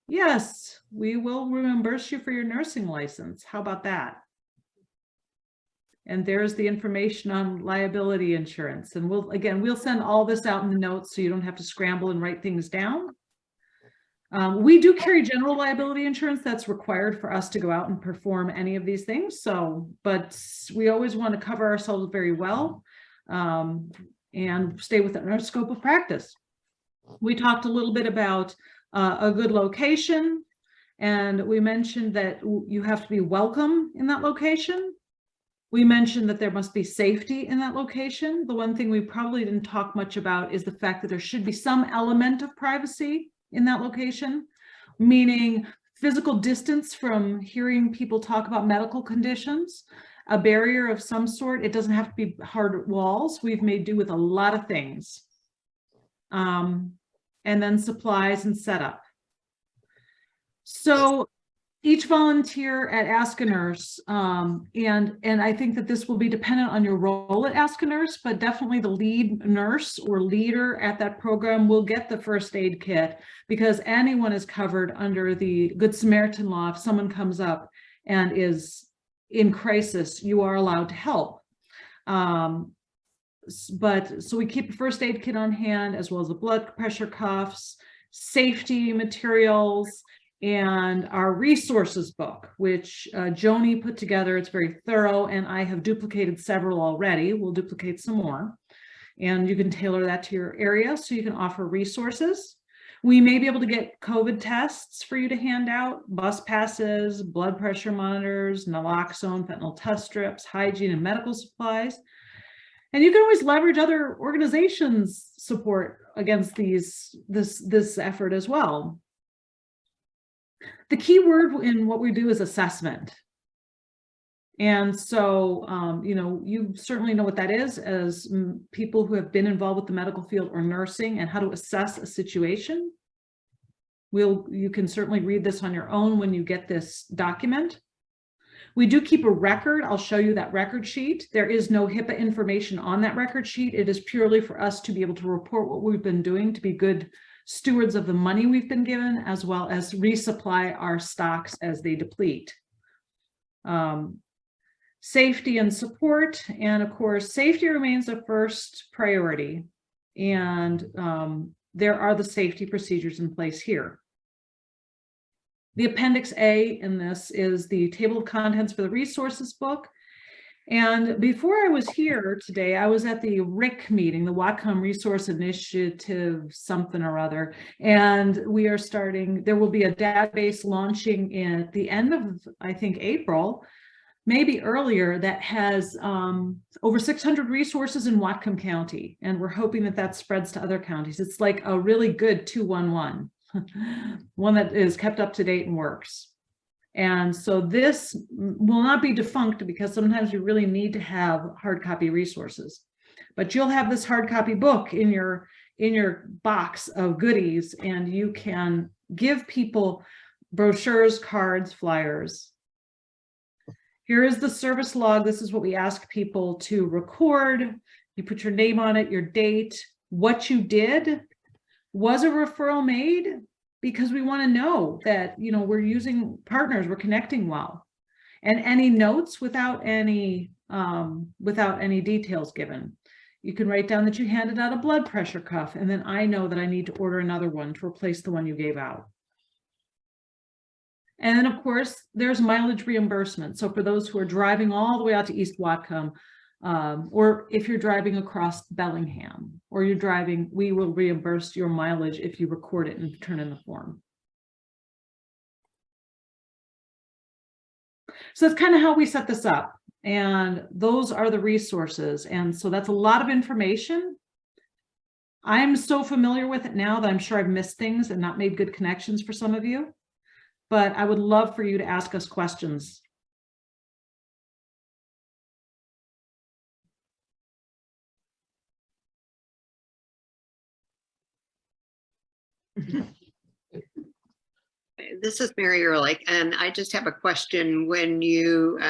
Yes, we will reimburse you for your nursing license. How about that? And there's the information on liability insurance. And we'll send all this out in the notes so you don't have to scramble and write things down. We do carry general liability insurance that's required for us to go out and perform any of these things. But we always want to cover ourselves very well and stay within our scope of practice. We talked a little bit about a good location, and we mentioned that you have to be welcome in that location. We mentioned that there must be safety in that location. The one thing we probably didn't talk much about is the fact that there should be some element of privacy in that location, meaning physical distance from hearing people talk about medical conditions, a barrier of some sort. It doesn't have to be hard walls. We've made do with a lot of things. And then supplies and setup. So each volunteer at Ask a Nurse, and I think that this will be dependent on your role at Ask a Nurse, but definitely the lead nurse or leader at that program will get the first aid kit, because anyone is covered under the Good Samaritan law. If someone comes up and is in crisis, you are allowed to help. So we keep a first aid kit on hand, as well as the blood pressure cuffs, safety materials, and our resources book, which Joni put together. It's very thorough, and I have duplicated several already. We'll duplicate some more, and you can tailor that to your area so you can offer resources. We may be able to get COVID tests for you to hand out, bus passes, blood pressure monitors, naloxone, fentanyl test strips, hygiene and medical supplies. And you can always leverage other organizations' support against this effort as well. The key word in what we do is assessment. And so, you certainly know what that is as people who have been involved with the medical field or nursing and how to assess a situation. You can certainly read this on your own when you get this document. We do keep a record. I'll show you that record sheet. There is no HIPAA information on that record sheet. It is purely for us to be able to report what we've been doing, to be good stewards of the money we've been given, as well as resupply our stocks as they deplete. Safety and support, and of course, safety remains the first priority. And there are the safety procedures in place here. The Appendix A in this is the table of contents for the resources book. And before I was here today, I was at the RIC meeting, the Whatcom Resource Initiative, something or other. And we are starting, there will be a database launching at the end of, I think, April, maybe earlier, that has over 600 resources in Whatcom County. And we're hoping that that spreads to other counties. It's like a really good 211. One that is kept up to date and works. And so this will not be defunct because sometimes we really need to have hard copy resources. But you'll have this hard copy book in your box of goodies, and you can give people brochures, cards, flyers. Here is the service log. This is what we ask people to record. You put your name on it, your date, what you did. Was a referral made? Because we want to know that, you know, we're using partners, we're connecting well. And any notes without any details given. You can write down that you handed out a blood pressure cuff, and then I know that I need to order another one to replace the one you gave out. And then, of course, there's mileage reimbursement. So for those who are driving all the way out to East Whatcom, or if you're driving across Bellingham, or you're driving, we will reimburse your mileage if you record it and turn in the form. So that's kind of how we set this up. And those are the resources. And so that's a lot of information. I'm so familiar with it now that I'm sure I've missed things and not made good connections for some of you. But I would love for you to ask us questions. This is Mary Ehrlich, and I just have a question. When you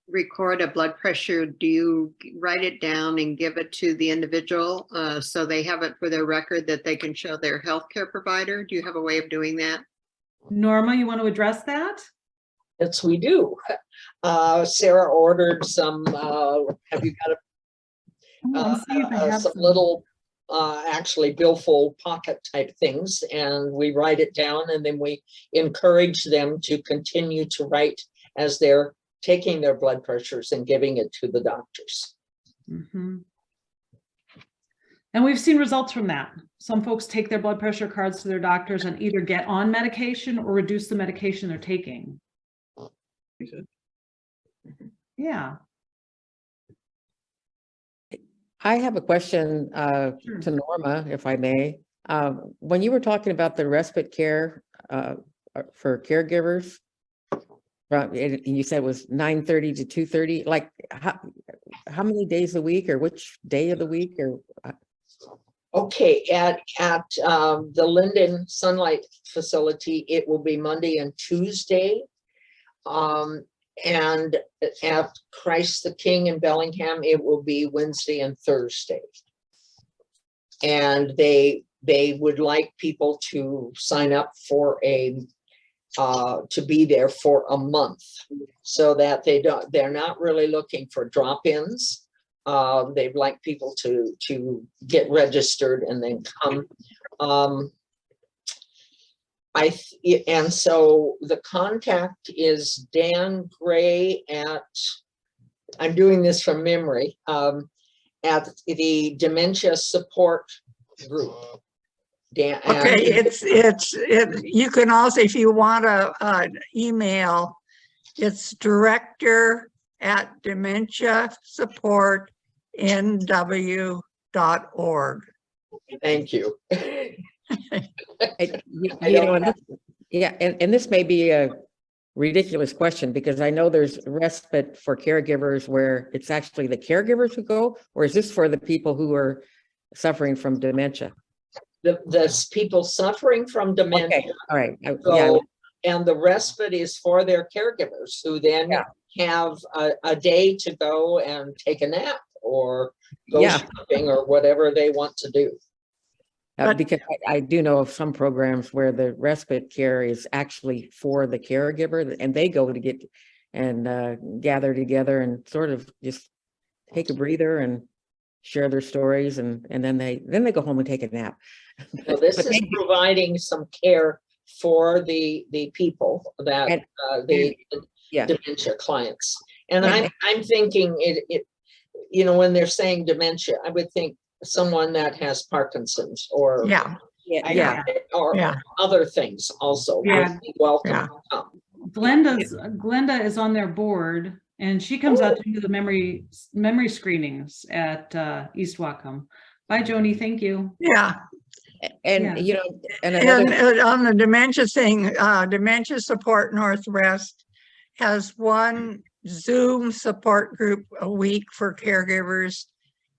record a blood pressure, do you write it down and give it to the individual so they have it for their record that they can show their healthcare provider? Do you have a way of doing that? Norma, you want to address that? Yes, we do. Sarah ordered some, have you got some little, actually billfold pocket type things, and we write it down, and then we encourage them to continue to write as they're taking their blood pressures and giving it to the doctors. Mm-hmm. And we've seen results from that. Some folks take their blood pressure cards to their doctors and either get on medication or reduce the medication they're taking. Yeah. I have a question Sure. to Norma, if I may. When you were talking about the respite care for caregivers, and you said it was 9:30 to 2:30, like how many days a week, or which day of the week, or? Okay, at the Linden Sunlight Facility, it will be Monday and Tuesday. And at Christ the King in Bellingham, it will be Wednesday and Thursday. And they would like people to sign up for to be there for a month, so that they're not really looking for drop-ins. They'd like people to get registered and then come. And so the contact is Dan Gray at, I'm doing this from memory, at the Dementia Support Group. Dan, Okay, you can also, if you want an email, it's director@dementiasupportnw.org. Thank you. And this may be a ridiculous question, because I know there's respite for caregivers where it's actually the caregivers who go, or is this for the people who are suffering from dementia? The people suffering from dementia. Okay. All right. And the respite is for their caregivers, who then have a day to go and take a nap or go shopping or whatever they want to do. Because I do know of some programs where the respite care is actually for the caregiver, and they go to get and gather together and sort of just take a breather and share their stories, and then they go home and take a nap. So this is providing some care for the people that the dementia clients. And I'm thinking it when they're saying dementia, I would think someone that has Parkinson's or other things also. Yeah. Welcome. Glenda is on their board, and she comes out to do the memory screenings at East Whatcom. Bye, Joni. Thank you. Yeah. And, Yeah. you know, and And another, on the dementia thing, Dementia Support Northwest has one Zoom support group a week for caregivers.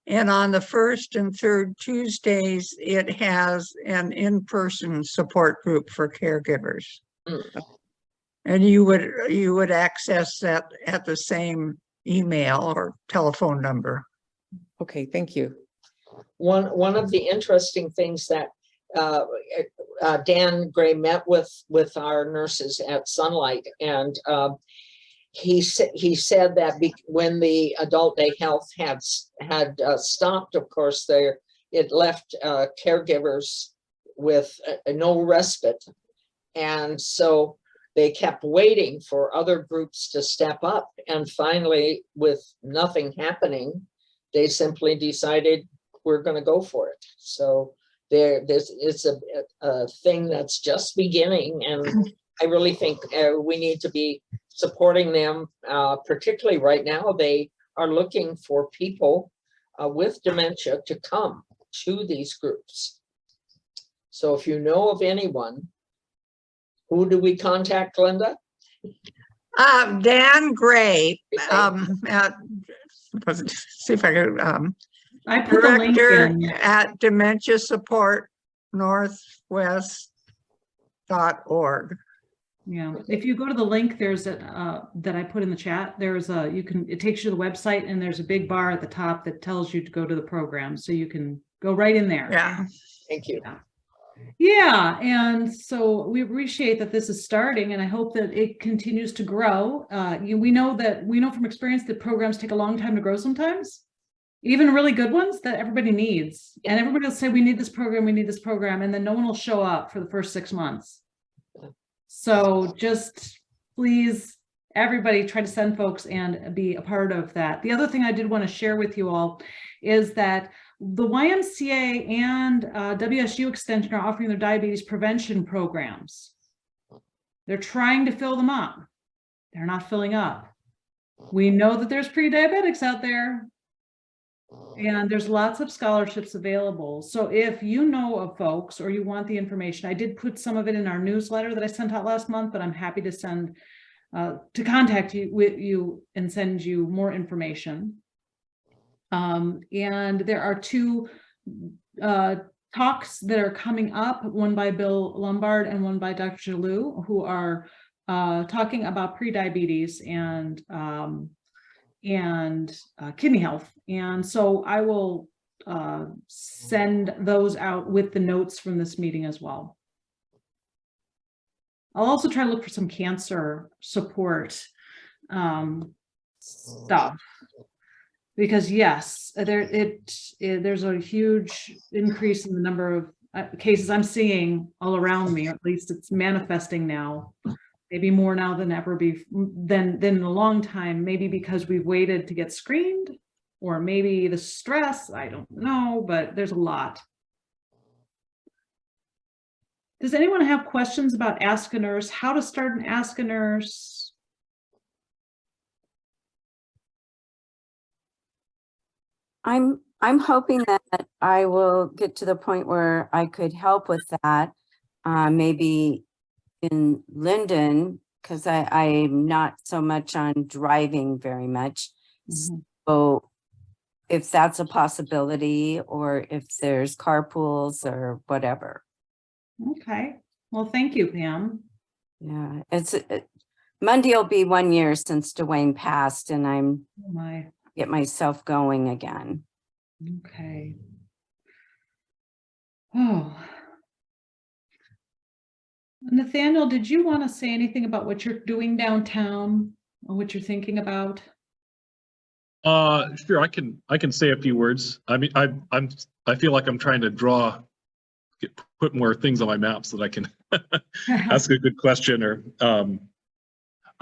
And on the first and third Tuesdays, it has an in-person support group for caregivers. Mm. And you would access that at the same email or telephone number. okay, thank you. One of the interesting things that Dan Gray met with our nurses at Sunlight, and he said that when the adult day health had stopped, of course, it left caregivers with no respite, and so they kept waiting for other groups to step up, and finally, with nothing happening, they simply decided we're going to go for it. So it's a thing that's just beginning, and I really think we need to be supporting them, particularly right now. They are looking for people with dementia to come to these groups. So if you know of anyone, who do we contact, Glenda? Dan Gray, see if I could, I put the link director in. at Dementia Support Northwest.org. Yeah, if you go to the link, there's a that I put in the chat. There's a it takes you to the website, and there's a big bar at the top that tells you to go to the program, so you can go right in there. Yeah. Thank you. Yeah, and so we appreciate that this is starting, and I hope that it continues to grow. We know from experience that programs take a long time to grow sometimes, even really good ones that everybody needs. And everybody will say, we need this program, and then no one will show up for the first 6 months. So just please, everybody try to send folks and be a part of that. The other thing I did want to share with you all is that the YMCA and WSU Extension are offering their diabetes prevention programs. They're trying to fill them up. They're not filling up. We know that there's pre-diabetics out there, and there's lots of scholarships available. So if you know of folks or you want the information, I did put some of it in our newsletter that I sent out last month, but I'm happy to send to contact you and send you more information. And there are 2 talks that are coming up, one by Bill Lombard and one by Dr. Jalou, who are talking about prediabetes and kidney health. And so I will send those out with the notes from this meeting as well. I'll also try to look for some cancer support stuff. Because yes, there's a huge increase in the number of cases I'm seeing all around me, or at least it's manifesting now, maybe more now than ever than in a long time, maybe because we've waited to get screened, or maybe the stress, I don't know, but there's a lot. Does anyone have questions about Ask a Nurse, how to start an Ask a Nurse? I'm hoping that I will get to the point where I could help with that, maybe in Linden, because I'm not so much on driving very much. Mm-hmm. So if that's a possibility, or if there's carpools or whatever. Okay, well, thank you, Pam. Yeah, Monday will be 1 year since Dwayne passed, and I'm get myself going again. Okay. Oh, Nathaniel, did you want to say anything about what you're doing downtown, or what you're thinking about? Sure, I can say a few words. I mean, I feel like I'm trying to put more things on my map so that I can ask a good question. Or I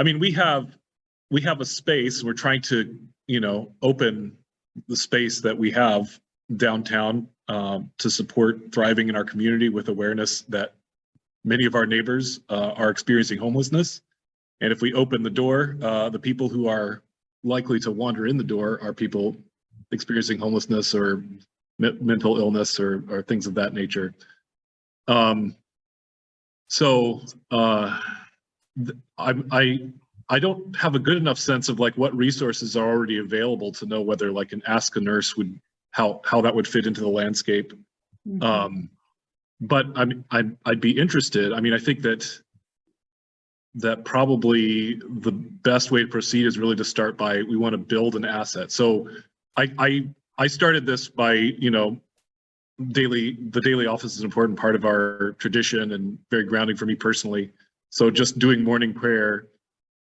mean, we have a space. We're trying to, open the space that we have downtown to support thriving in our community, with awareness that many of our neighbors are experiencing homelessness. And if we open the door, the people who are likely to wander in the door are people experiencing homelessness or mental illness or things of that nature. So I don't have a good enough sense of like what resources are already available to know whether like an Ask a Nurse would how that would fit into the landscape. But I'd be interested. I mean, I think that probably the best way to proceed is really to start by we want to build an asset. So I started this by, you know, the daily office is an important part of our tradition and very grounding for me personally. So just doing morning prayer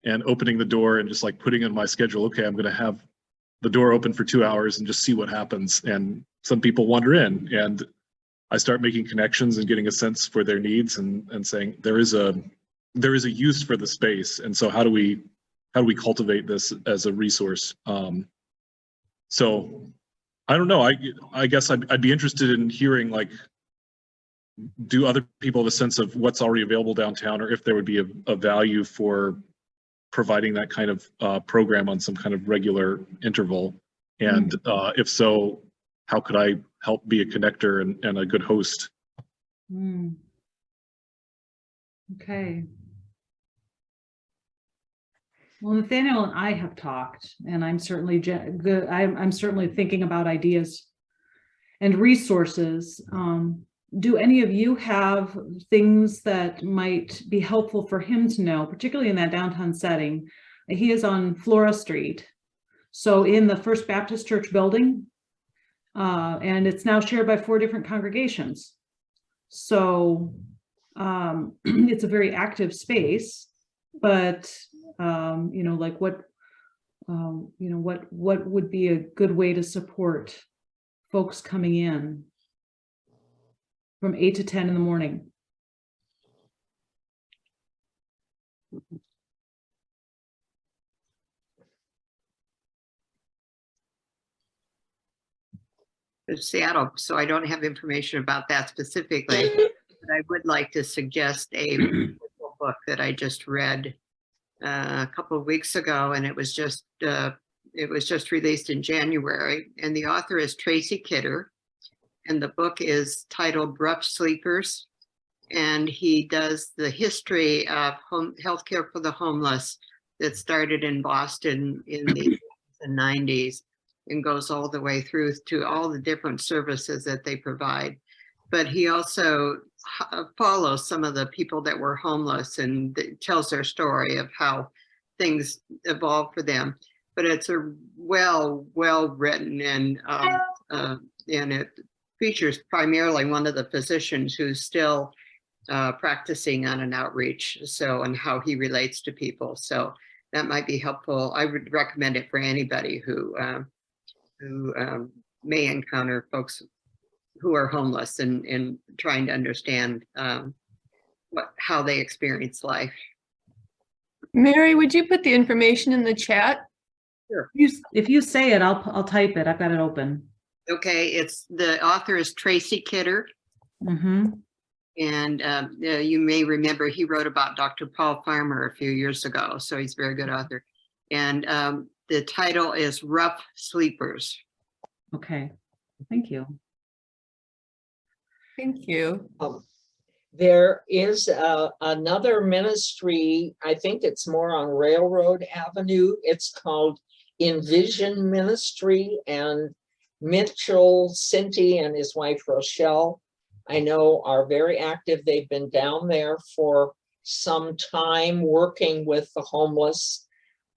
and opening the door and just like putting in my schedule, okay, I'm going to have the door open for 2 hours and just see what happens. And some people wander in and I start making connections and getting a sense for their needs and saying there is a use for the space. And so how do we cultivate this as a resource? So I don't know. I guess I'd be interested in hearing, like, do other people have a sense of what's already available downtown, or if there would be a value for providing that kind of program on some kind of regular interval? And if so, how could I help be a connector and a good host? Okay. Well, Nathaniel and I have talked, and I'm certainly good. I'm certainly thinking about ideas and resources. Do any of you have things that might be helpful for him to know, particularly in that downtown setting? He is on Flora Street, so in the First Baptist Church building, and it's now shared by 4 different congregations. So it's a very active space, but you know, like what would be a good way to support folks coming in from 8 to 10 in the morning? Seattle, so I don't have information about that specifically, but I would like to suggest a book that I just read a couple of weeks ago, and it was just released in January, and the author is Tracy Kidder, and the book is titled Rough Sleepers, and he does the history of healthcare for the homeless that started in Boston in the 90s and goes all the way through to all the different services that they provide. But he also follows some of the people that were homeless and tells their story of how things evolved for them. But it's a well written, and it features primarily one of the physicians who's still practicing on an outreach, so, and how he relates to people. So that might be helpful. I would recommend it for anybody who may encounter folks who are homeless and trying to understand how they experience life. Mary, would you put the information in the chat? Sure. If you say it, I'll type it. I've got it open. Okay, it's the author is Tracy Kidder. And you may remember he wrote about Dr. Paul Farmer a few years ago, so he's a very good author. And the title is Rough Sleepers. Okay, thank you. Thank you. There is another ministry, I think it's more on Railroad Avenue. It's called Envision Ministry, and Mitchell Cinty and his wife Rochelle, I know, are very active. They've been down there for some time working with the homeless.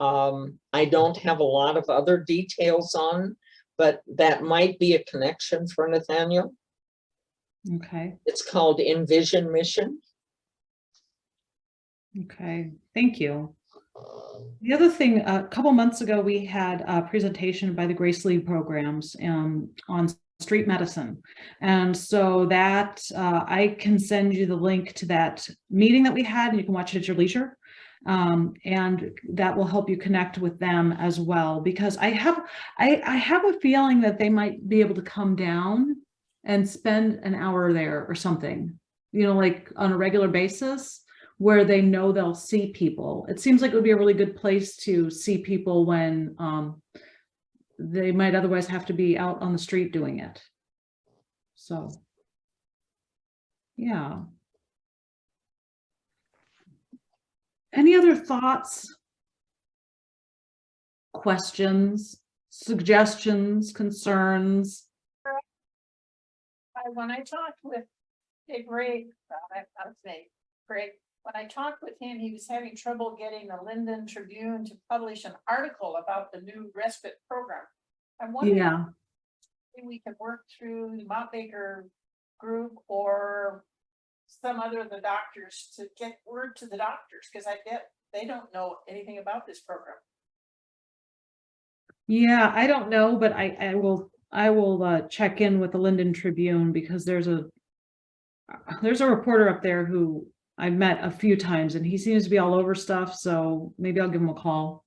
I don't have a lot of other details on, but that might be a connection for Nathaniel. Okay. It's called Envision Mission. Okay, thank you. The other thing, a couple months ago, we had a presentation by the Grace League programs on street medicine. And so that I can send you the link to that meeting that we had, and you can watch it at your leisure. And that will help you connect with them as well, because I have a feeling that they might be able to come down and spend an hour there or something, you know, like on a regular basis, where they know they'll see people. It seems like it would be a really good place to see people when they might otherwise have to be out on the street doing it. So. Yeah. Any other thoughts, questions, suggestions, concerns? When I talked with Greg, I'll say Greg, when I talked with him, he was having trouble getting the Linden Tribune to publish an article about the new respite program. I wonder Yeah. if we could work through the Mount Baker group or some other of the doctors to get word to the doctors, because I bet they don't know anything about this program. Yeah, I don't know, but I will check in with the Linden Tribune, because there's a reporter up there who I've met a few times, and he seems to be all over stuff, so maybe I'll give him a call.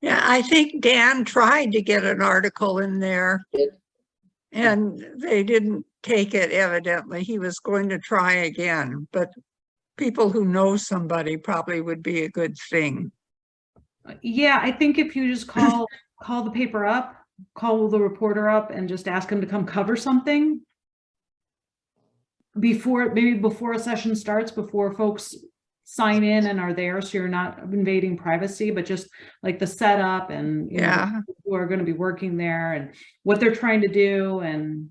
Yeah, I think Dan tried to get an article in there. Did. And they didn't take it, evidently. He was going to try again, but people who know somebody probably would be a good thing. Yeah, I think if you just call the paper up, call the reporter up and just ask him to come cover something maybe before a session starts, before folks sign in and are there, so you're not invading privacy, but just like the setup and you know who are going to be working there and what they're trying to do. And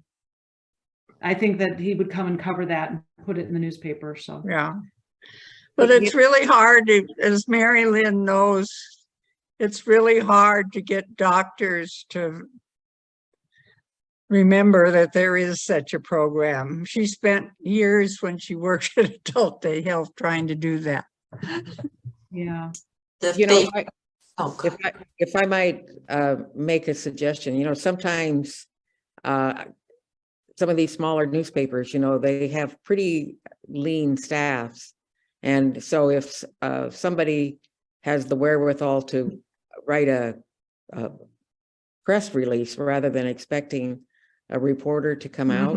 I think that he would come and cover that and put it in the newspaper. So yeah, but it's really hard to, as Mary Lynn knows, it's really hard to get doctors to remember that there is such a program. She spent years when she worked at Adult Day Health trying to do that. Yeah. You know, if I might make a suggestion, you know, sometimes some of these smaller newspapers, you know, they have pretty lean staffs. And so if somebody has the wherewithal to write a press release rather than expecting a reporter to come out,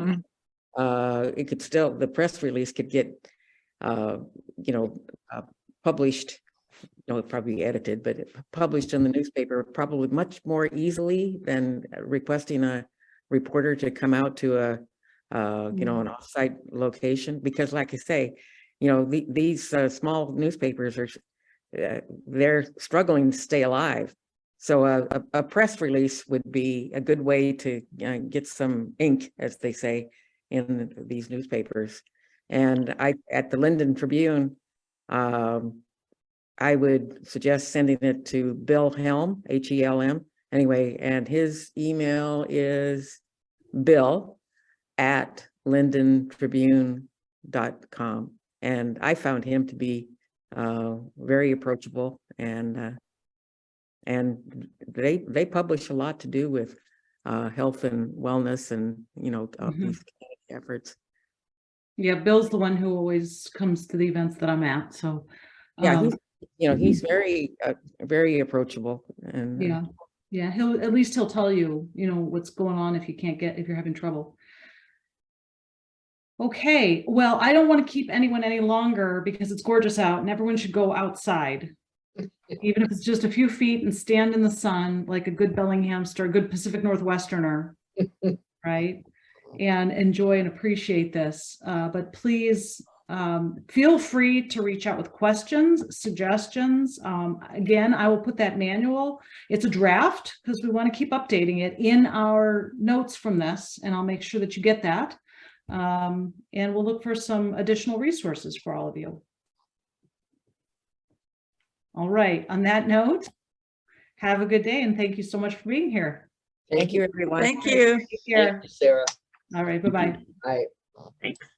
it could still, the press release could get, you know, published, you know, probably edited, but published in the newspaper probably much more easily than requesting a reporter to come out to a, you know, an offsite location. Because like I say, you know, these small newspapers are, they're struggling to stay alive. So a press release would be a good way to get some ink, as they say, in these newspapers. And at the Linden Tribune, I would suggest sending it to Bill Helm, H-E-L-M. Anyway, and his email is bill@lindentribune.com. And I found him to be very approachable, and they publish a lot to do with health and wellness and, you know, these efforts. Yeah, Bill's the one who always comes to the events that I'm at. So yeah, he's, you know, he's very very approachable, and yeah, he'll tell you, you know, what's going on if you're having trouble. Okay, well, I don't want to keep anyone any longer because it's gorgeous out and everyone should go outside. Even if it's just a few feet, and stand in the sun like a good Bellinghamster, a good Pacific Northwesterner, right? And enjoy and appreciate this. But please feel free to reach out with questions, suggestions. Again, I will put that manual. It's a draft because we want to keep updating it in our notes from this, and I'll make sure that you get that. And we'll look for some additional resources for all of you. All right, on that note, have a good day and thank you so much for being here. Thank you, everyone. Thank you. Take care. Thank you, Sarah. All right, bye-bye. Bye. Thanks.